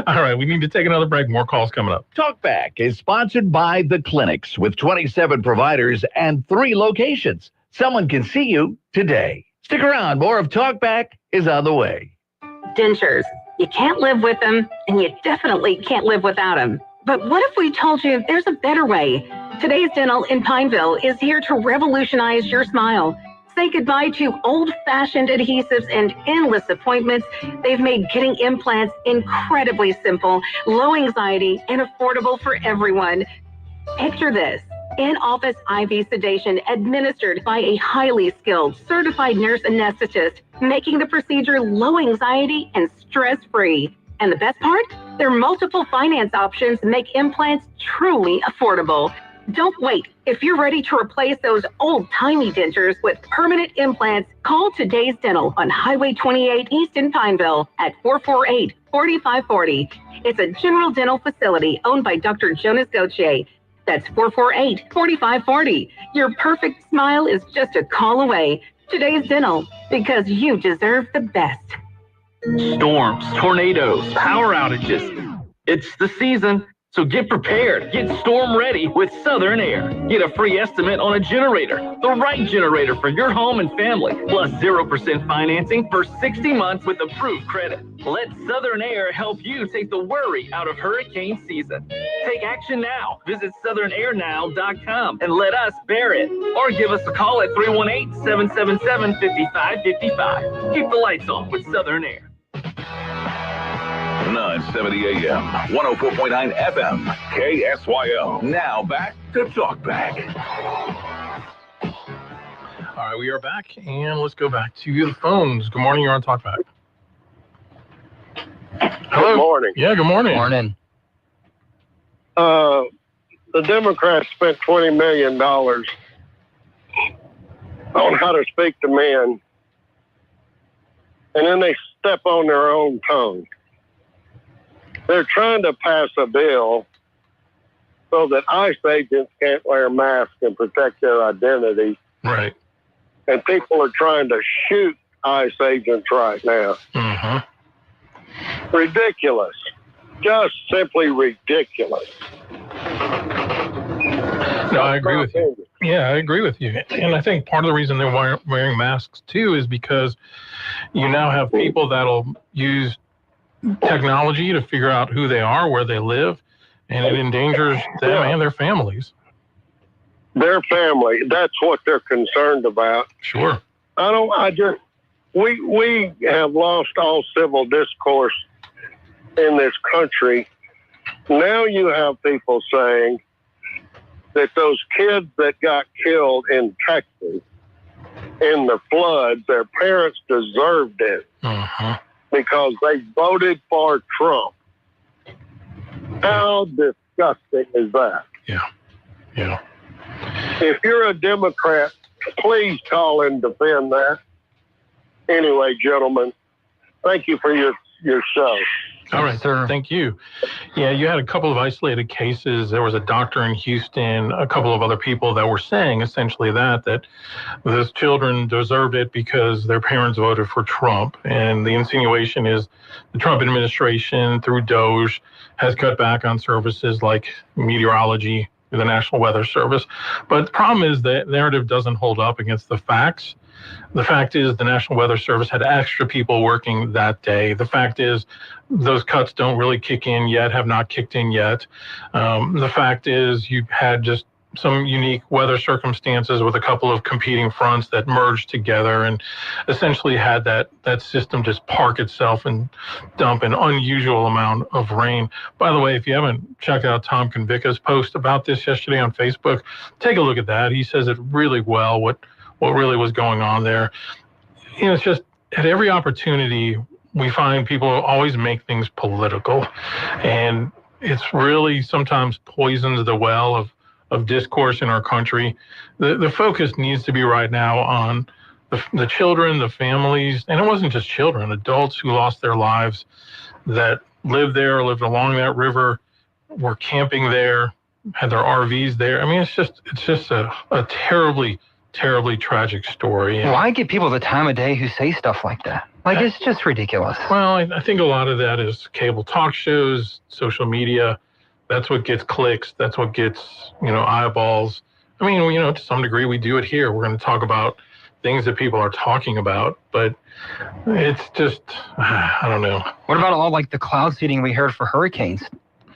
All right, we need to take another break. More calls coming up. Talkback is sponsored by The Clinics with 27 providers and 3 locations. Someone can see you today. Stick around. More of Talkback is on the way. Dentures. You can't live with them, and you definitely can't live without them. But what if we told you there's a better way? Today's Dental in Pineville is here to revolutionize your smile. Say goodbye to old-fashioned adhesives and endless appointments. They've made getting implants incredibly simple, low anxiety, and affordable for everyone. Picture this. In-office IV sedation administered by a highly skilled, certified nurse anesthetist, making the procedure low anxiety and stress-free. And the best part? Their multiple finance options make implants truly affordable. Don't wait. If you're ready to replace those old-timey dentures with permanent implants, call Today's Dental on Highway 28 East in Pineville at 448-4540. It's a general dental facility owned by Dr. Jonas Gauthier. That's 448-4540. Your perfect smile is just a call away. Today's Dental, because you deserve the best. Storms, tornadoes, power outages. It's the season, so get prepared. Get storm ready with Southern Air. Get a free estimate on a generator, the right generator for your home and family, plus 0% financing for 60 months with approved credit. Let Southern Air help you take the worry out of hurricane season. Take action now. Visit southernairnow.com and let us bear it. Or give us a call at 318-777-5555. Keep the lights on with Southern Air. 970 AM, 104.9 FM, KSYO. Now back to Talkback. All right, we are back, and let's go back to the phones. Good morning, you're on Talkback. Hello. Good morning. Yeah, good morning. Morning. The Democrats spent $20 million on how to speak to men, and then they step on their own tongue. They're trying to pass a bill so that ICE agents can't wear masks and protect their identity. Right. And people are trying to shoot ICE agents right now. Mm-hmm. Ridiculous. Just simply ridiculous. No, I agree with you. Yeah, I agree with you. And I think part of the reason they're wearing masks, too, is because you now have people that'll use technology to figure out who they are, where they live, and it endangers them and their families. Their family, that's what they're concerned about. Sure. We have lost all civil discourse in this country. Now you have people saying that those kids that got killed in Texas in the floods, their parents deserved it. Uh-huh. Because they voted for Trump. How disgusting is that? Yeah. Yeah. If you're a Democrat, please call and defend that. Anyway, gentlemen, thank you for your show. All right, sir. Thank you. Yeah, you had a couple of isolated cases. There was a doctor in Houston, a couple of other people that were saying essentially that those children deserved it because their parents voted for Trump. And the insinuation is the Trump administration, through DOGE, has cut back on services like meteorology, the National Weather Service. But the problem is that narrative doesn't hold up against the facts. The fact is the National Weather Service had extra people working that day. The fact is those cuts don't really kick in yet, have not kicked in yet. The fact is you had just some unique weather circumstances with a couple of competing fronts that merged together and essentially had that system just park itself and dump an unusual amount of rain. By the way, if you haven't checked out Tom Convica's post about this yesterday on Facebook, take a look at that. He says it really well, what really was going on there. You know, it's just at every opportunity, we find people always make things political. And it's really sometimes poisons the well of discourse in our country. The focus needs to be right now on the children, the families, and it wasn't just children, adults who lost their lives that lived along that river, were camping there, had their RVs there. I mean, it's just a terribly tragic story. Why give people the time of day who say stuff like that? Like, it's just ridiculous. Well, I think a lot of that is cable talk shows, social media. That's what gets clicks. That's what gets, eyeballs. I mean, to some degree, we do it here. We're going to talk about things that people are talking about, but it's just, I don't know. What about all like the cloud seeding we heard for hurricanes?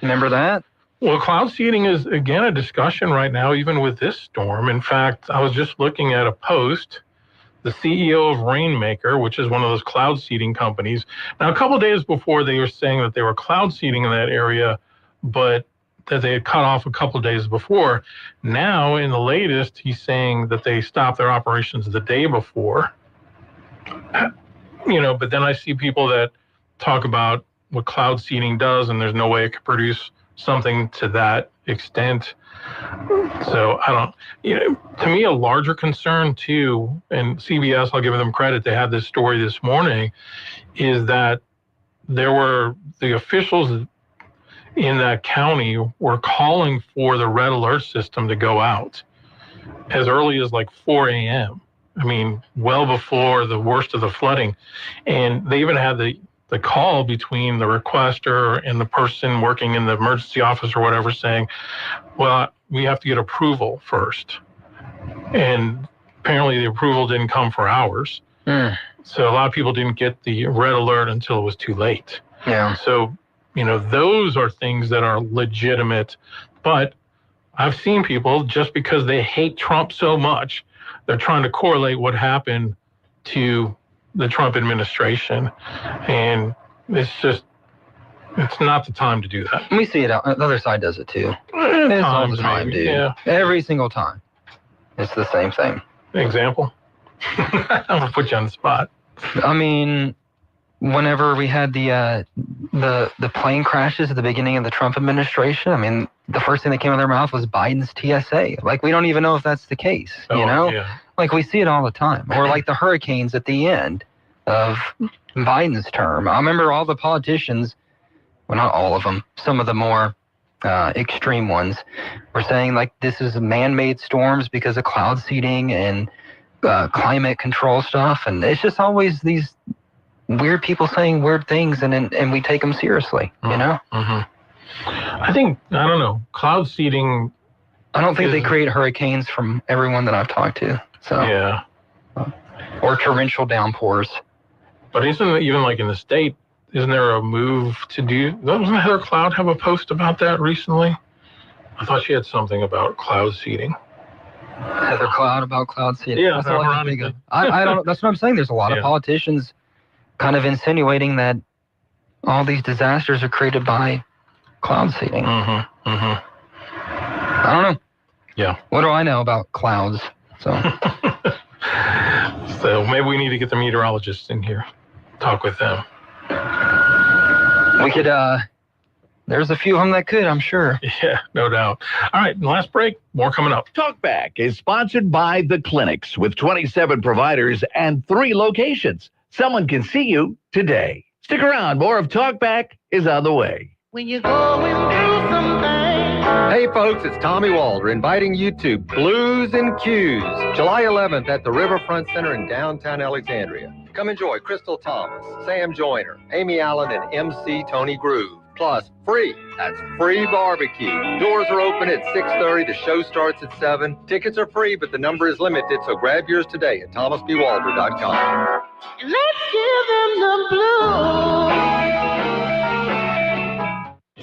Remember that? Well, cloud seeding is, again, a discussion right now, even with this storm. In fact, I was just looking at a post. The CEO of Rainmaker, which is one of those cloud seeding companies. Now, a couple of days before, they were saying that they were cloud seeding in that area, but that they had cut off a couple of days before. Now, in the latest, he's saying that they stopped their operations the day before. But then I see people that talk about what cloud seeding does, and there's no way it could produce something to that extent. So to me, a larger concern too, and CBS, I'll give them credit, they had this story this morning, is that the officials in that county were calling for the red alert system to go out as early as like 4 a.m. I mean, well before the worst of the flooding. And they even had the call between the requester and the person working in the emergency office or whatever saying, well, we have to get approval first. And apparently the approval didn't come for hours. So a lot of people didn't get the red alert until it was too late. Yeah. So, those are things that are legitimate. But I've seen people, just because they hate Trump so much, they're trying to correlate what happened to the Trump administration. And it's not the time to do that. We see it out. The other side does it too. It's all the time, dude. Yeah. Every single time. It's the same thing. Example? I'm going to put you on the spot. I mean, whenever we had the plane crashes at the beginning of the Trump administration, I mean, the first thing that came out of their mouth was Biden's TSA. Like, we don't even know if that's the case, Yeah. Like, we see it all the time. Or like the hurricanes at the end of Biden's term. I remember all the politicians, well, not all of them, some of the more extreme ones, were saying, like, this is man-made storms because of cloud seeding and climate control stuff. And it's just always these weird people saying weird things, and we take them seriously, Mm-hmm. I don't know, cloud seeding. I don't think they create hurricanes from everyone that I've talked to. So yeah, or torrential downpours. But isn't it even like in the state? Isn't there a move to do? Doesn't Heather Cloud have a post about that recently? I thought she had something about cloud seeding. Heather Cloud about cloud seeding. Yeah, that's all I can think of. I don't. That's what I'm saying. There's a lot of politicians kind of insinuating that all these disasters are created by cloud seeding. Mm-hmm. I don't know. Yeah. What do I know about clouds? So maybe we need to get the meteorologists in here, talk with them. We could, there's a few of them that could, I'm sure. Yeah, no doubt. All right, last break, more coming up. Talkback is sponsored by The Clinics with 27 providers and 3 locations. Someone can see you today. Stick around, more of Talkback is on the way. When you're going through something. Hey folks, it's Tommy Walter inviting you to Blues and Cues, July 11th at the Riverfront Center in downtown Alexandria. Come enjoy Crystal Thomas, Sam Joyner, Amy Allen, and MC Tony Groove. Plus, free. That's free barbecue. Doors are open at 6:30. The show starts at 7. Tickets are free, but the number is limited, so grab yours today at thomasbwalter.com. Let's give them the blues.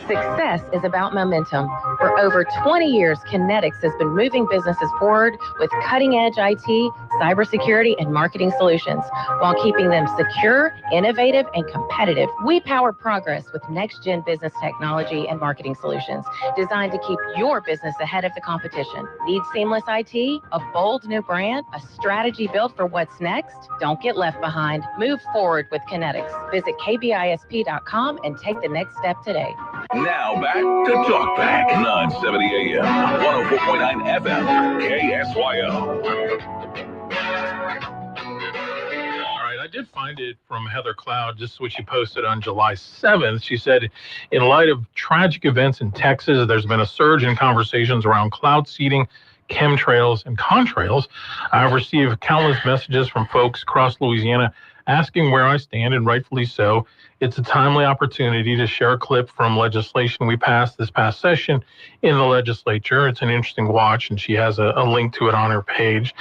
Success is about momentum. For over 20 years, Kinetics has been moving businesses forward with cutting-edge IT, cybersecurity, and marketing solutions while keeping them secure, innovative, and competitive. We power progress with next-gen business technology and marketing solutions designed to keep your business ahead of the competition. Need seamless IT, a bold new brand, a strategy built for what's next? Don't get left behind. Move forward with Kinetics. Visit kbisp.com and take the next step today. Now back to Talkback, 970 AM, 104.9 FM, KSYO. All right, I did find it from Heather Cloud, just what she posted on July 7th. She said, in light of tragic events in Texas, there's been a surge in conversations around cloud seeding, chemtrails, and contrails. I've received countless messages from folks across Louisiana asking where I stand, and rightfully so. It's a timely opportunity to share a clip from legislation we passed this past session in the legislature. It's an interesting watch, and she has a link to it on her page.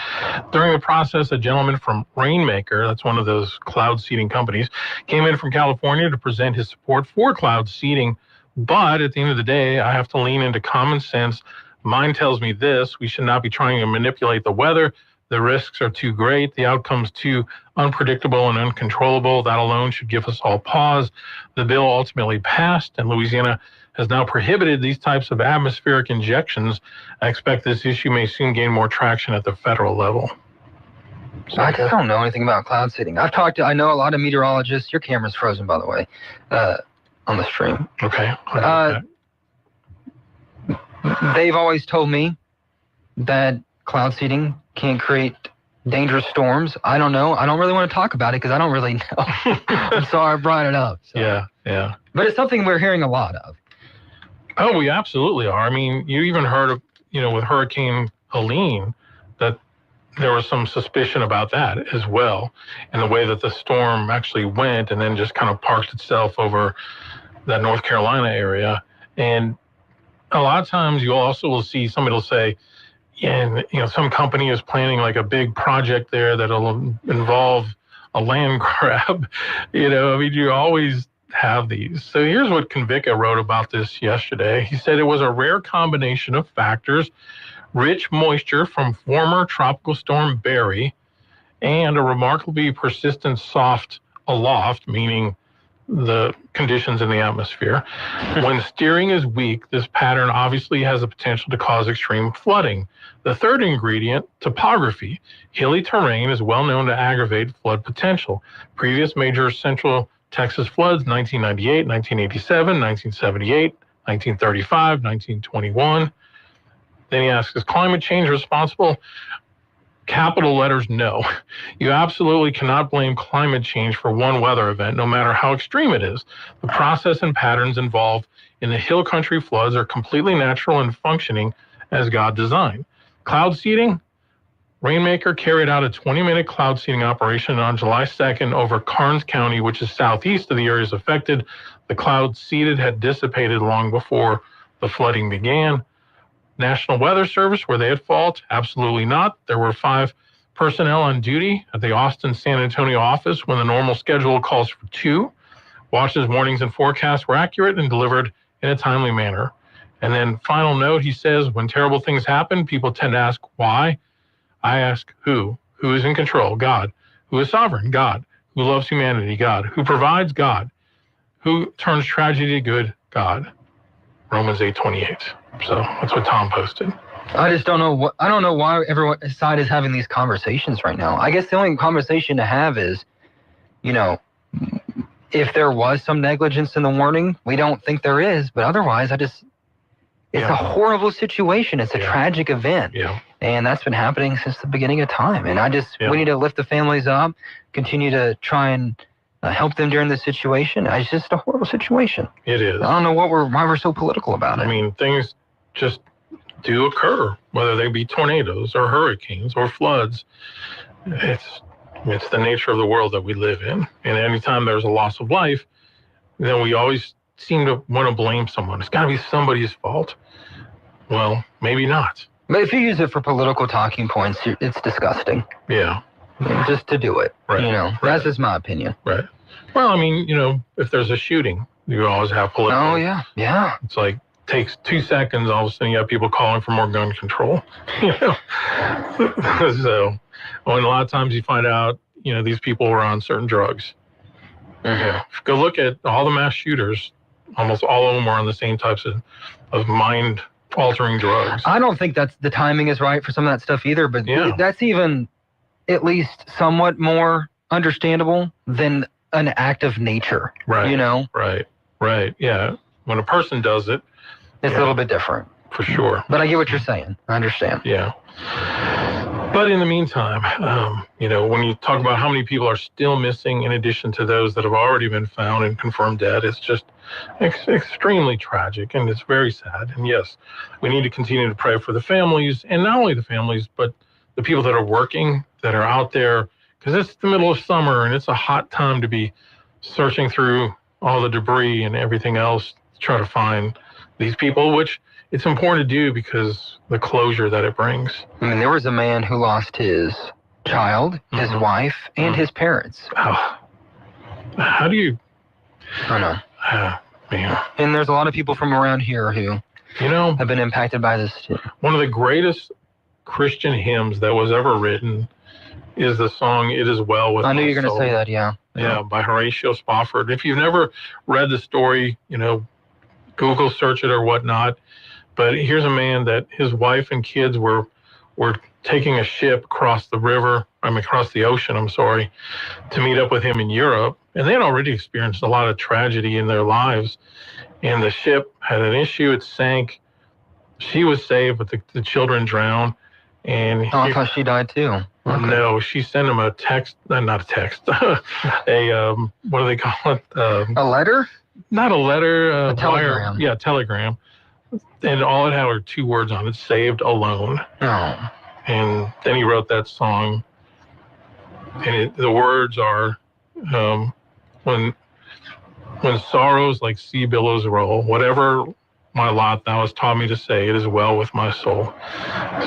During the process, a gentleman from Rainmaker, that's one of those cloud seeding companies, came in from California to present his support for cloud seeding. But at the end of the day, I have to lean into common sense. Mine tells me this: we should not be trying to manipulate the weather. The risks are too great. The outcome's too unpredictable and uncontrollable. That alone should give us all pause. The bill ultimately passed, and Louisiana has now prohibited these types of atmospheric injections. I expect this issue may soon gain more traction at the federal level. So, I just don't know anything about cloud seeding. I know a lot of meteorologists. Your camera's frozen, by the way, on the stream. Okay. They've always told me that cloud seeding can create dangerous storms. I don't know. I don't really want to talk about it because I don't really know. I'm sorry I brought it up. So. Yeah. But it's something we're hearing a lot of. Oh, we absolutely are. I mean, you even heard of, with Hurricane Helene, that there was some suspicion about that as well, and the way that the storm actually went and then just kind of parked itself over that North Carolina area. And a lot of times you also will see somebody will say, and some company is planning like a big project there that'll involve a land grab. I mean, you always have these. So here's what Convica wrote about this yesterday. He said it was a rare combination of factors: rich moisture from former tropical storm Barry and a remarkably persistent soft aloft, meaning the conditions in the atmosphere. When steering is weak, this pattern obviously has the potential to cause extreme flooding. The third ingredient, topography. Hilly terrain is well known to aggravate flood potential. Previous major central Texas floods, 1998, 1987, 1978, 1935, 1921. Then he asks, is climate change responsible? Capital letters, no. You absolutely cannot blame climate change for one weather event, no matter how extreme it is. The process and patterns involved in the hill country floods are completely natural and functioning as God designed. Cloud seeding, Rainmaker carried out a 20-minute cloud seeding operation on July 2nd over Karnes County, which is southeast of the areas affected. The cloud seeded had dissipated long before the flooding began. National Weather Service, were they at fault? Absolutely not. There were 5 personnel on duty at the Austin San Antonio office when the normal schedule calls for 2. Watches, warnings, and forecasts were accurate and delivered in a timely manner. And then final note, he says, when terrible things happen, people tend to ask why. I ask who? Who is in control? God. Who is sovereign? God. Who loves humanity? God. Who provides? God. Who turns tragedy to good? God. Romans 8:28. So that's what Tom posted. I just don't know I don't know why everyone side is having these conversations right now. I guess the only conversation to have is, if there was some negligence in the warning, we don't think there is, but otherwise it's a horrible situation. It's a tragic event. Yeah. And that's been happening since the beginning of time. And we need to lift the families up, continue to try and help them during this situation. It's just a horrible situation. It is. I don't know why we're so political about it. I mean, things just do occur, whether they be tornadoes or hurricanes or floods. It's the nature of the world that we live in. And anytime there's a loss of life, then we always seem to want to blame someone. It's got to be somebody's fault. Well, maybe not. But if you use it for political talking points, it's disgusting. Yeah. Just to do it. Right. That's just my opinion. Right. Well, I mean, if there's a shooting, you always have political. Oh, yeah. Yeah. It's like, takes 2 seconds, all of a sudden you have people calling for more gun control. So, and a lot of times you find out, these people were on certain drugs. Yeah. Go look at all the mass shooters. Almost all of them were on the same types of mind-altering drugs. I don't think that's the timing is right for some of that stuff either, but that's even at least somewhat more understandable than an act of nature. Right. Right. Yeah. When a person does it, it's a little bit different. For sure. But I get what you're saying. I understand. Yeah. But in the meantime, when you talk about how many people are still missing in addition to those that have already been found and confirmed dead, it's just extremely tragic, and it's very sad. And yes, we need to continue to pray for the families, and not only the families, but the people that are working, that are out there because it's the middle of summer and it's a hot time to be searching through all the debris and everything else to try to find these people, which it's important to do because the closure that it brings. I mean, there was a man who lost his child, his wife, and his parents. Oh. How do you... I know. Man. And there's a lot of people from around here who have been impacted by this too. One of the greatest Christian hymns that was ever written is the song "It Is Well With My Soul." I knew you were going to say that, yeah. Yeah, by Horatio Spafford. If you've never read the story, Google search it or whatnot. But here's a man that his wife and kids were taking a ship across the ocean, to meet up with him in Europe. And they had already experienced a lot of tragedy in their lives. And the ship had an issue. It sank. She was saved, but the children drowned. And I thought she died too. Okay. No, she sent him a text, not a text, what do they call it? A letter? Not a letter. A telegram. Yeah, telegram. And all it had were 2 words on it: "Saved alone." Oh. And then he wrote that song. And the words are, when sorrows like sea billows roll, whatever my lot thou hast taught me to say, it is well with my soul.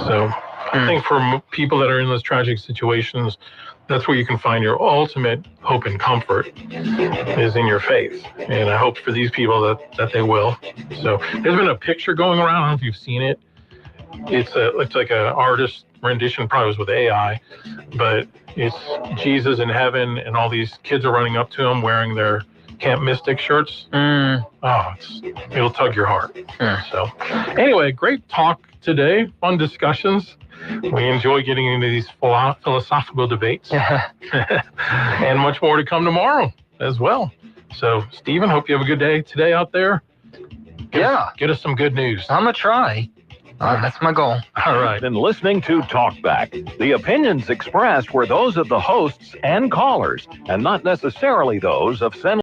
So I think for people that are in those tragic situations, that's where you can find your ultimate hope and comfort, is in your faith. And I hope for these people that they will. So there's been a picture going around. I don't know if you've seen it. It's like an artist rendition, probably was with AI, but it's Jesus in heaven, and all these kids are running up to him wearing their Camp Mystic shirts. Oh, it'll tug your heart. So anyway, great talk today. Fun discussions. We enjoy getting into these philosophical debates. And much more to come tomorrow as well. So, Stephen, hope you have a good day today out there. Get us some good news. I'm going to try. That's my goal. All right. Been listening to Talkback. The opinions expressed were those of the hosts and callers, and not necessarily those of Sen.